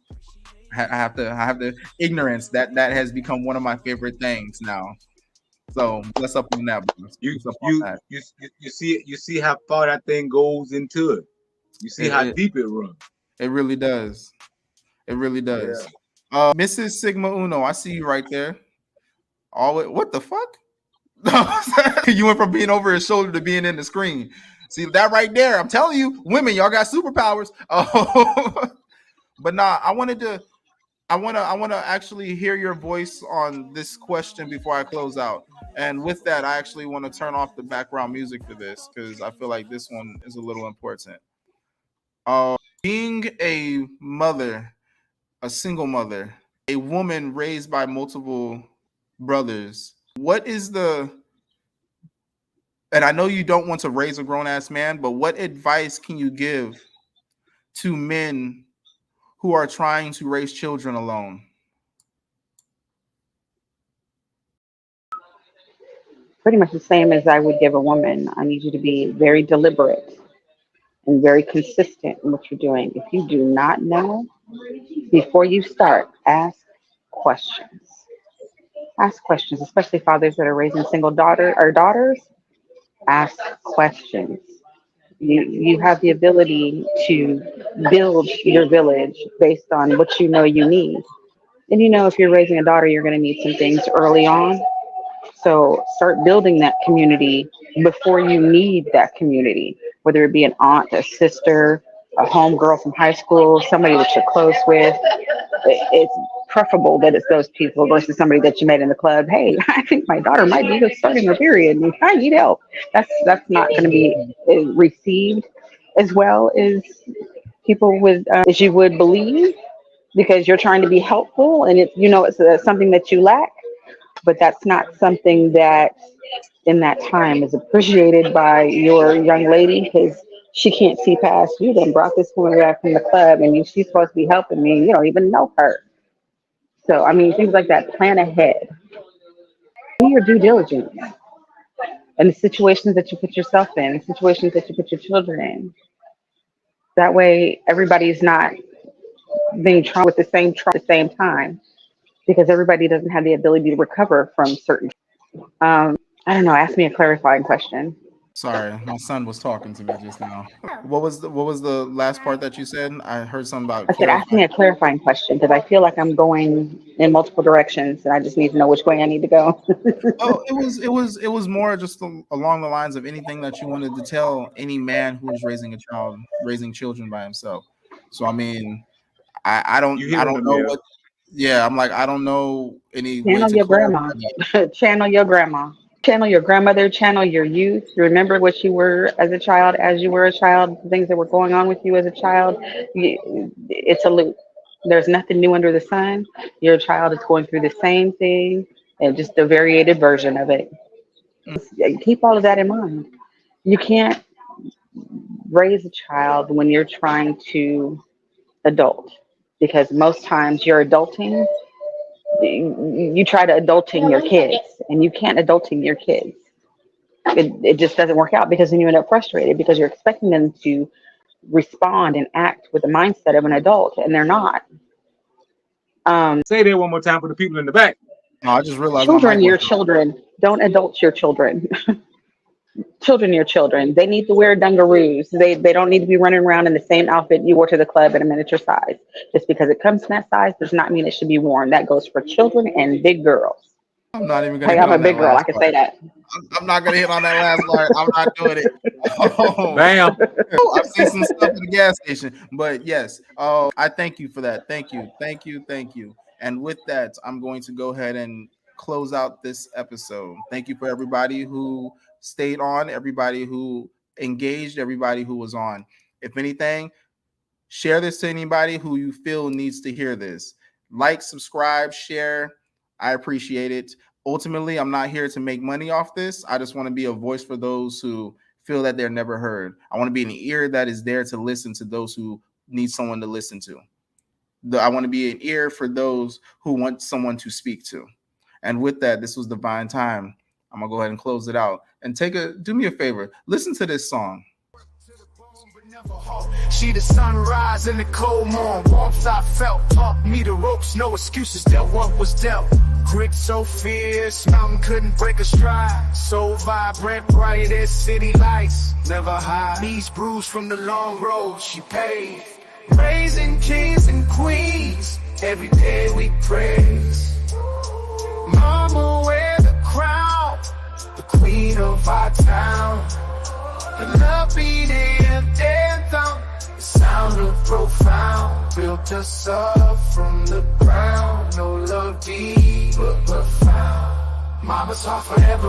I have the ignorance that has become one of my favorite things now. So bless up on that. You Bless up on you that. you see how far that thing goes into it. You see It, how it, deep it runs. it really does. It really does. Yeah. Mrs. Sigma Uno, I see you right there. Always, what the fuck? You went from being over his shoulder to being in the screen. See that right there? I'm telling you, women, y'all got superpowers. Oh, but nah, I want to actually hear your voice on this question before I close out. And with that, I actually want to turn off the background music for this because I feel like this one is a little important. Being a mother, a single mother, a woman raised by multiple brothers, what is the, and I know you don't want to raise a grown ass man, but what advice can you give to men who are trying to raise children alone? Pretty much the same as I would give a woman. I need you to be very deliberate and very consistent in what you're doing. If you do not know, before you start, ask questions. Ask questions, especially fathers that are raising single daughters. Ask questions. You have the ability to build your village based on what you know you need. And you know, if you're raising a daughter, you're going to need some things early on. So start building that community before you need that community, whether it be an aunt, a sister, a homegirl from high school, somebody that you're close with. It's preferable that it's those people versus somebody that you met in the club. Hey, I think my daughter might be just starting her period and I need help. That's not going to be received as well as people with as you would believe because you're trying to be helpful and it's something that you lack, but that's not something that in that time is appreciated by your young lady because she can't see past you. Then brought this woman back from the club and she's supposed to be helping me. You don't even know her. So, I mean, things like that, plan ahead. Do your due diligence and the situations that you put yourself in, the situations that you put your children in. That way, everybody's not being trauma with the same trauma at the same time because everybody doesn't have the ability to recover from certain. I don't know. Ask me a clarifying question. Sorry, my son was talking to me just now. What was the last part that you said? I heard something about I said, ask clarifying. me a clarifying question because I feel like I'm going in multiple directions and I just need to know which way I need to go. Oh, it was more just along the lines of anything that you wanted to tell any man who is raising a child, raising children by himself. So I mean, I don't You I hitting don't them know there. what. Yeah, I'm like I don't know any way Channel to your clarify grandma, that. channel your grandma, channel your grandmother, channel your youth. Remember what you were as you were a child, the things that were going on with you as a child. It's a loop. There's nothing new under the sun. Your child is going through the same thing and just a variated version of it. Keep all of that in mind. You can't raise a child when you're trying to adult because most times you're adulting you try to adulting your kids and you can't adulting your kids. It just doesn't work out because then you end up frustrated because you're expecting them to respond and act with the mindset of an adult and they're not. Say that one more time for the people in the back. No, I just realized my Children mic your wasn't on. children, don't adult your children. Children your children, they need to wear dungaroos. They don't need to be running around in the same outfit you wore to the club in a miniature size. Just because it comes in that size does not mean it should be worn. That goes for children and big girls. I'm not even gonna Hey, hit I'm a on that big girl, I last can say part. that. I'm not gonna hit on that last part. I'm not doing it. Oh, Bam. I've seen some stuff at the gas station, but yes. I thank you for that. Thank you, thank you, thank you. And with that, I'm going to go ahead and close out this episode. Thank you for everybody who stayed on, everybody who engaged, everybody who was on. If anything, share this to anybody who you feel needs to hear this. Like, subscribe, share. I appreciate it. Ultimately, I'm not here to make money off this. I just want to be a voice for those who feel that they're never heard. I want to be an ear that is there to listen to those who need someone to listen to. I want to be an ear for those who want someone to speak to. And with that, this was divine time. I'm gonna go ahead and close it out. And do me a favor, listen to this song. She the sunrise in the cold morn, warmth I felt, taught me the ropes, no excuses, dealt what was dealt. Grit so fierce, mountain couldn't break a stride. So vibrant, bright as city lights, never hide. Knees bruised from the long road she paved. Raising kings and queens, every day we praise. Mama wear the crown, the queen of our town. The love beat and anthem, the sound of profound, built us up from the ground. No love deep but profound. Mama's heart forever.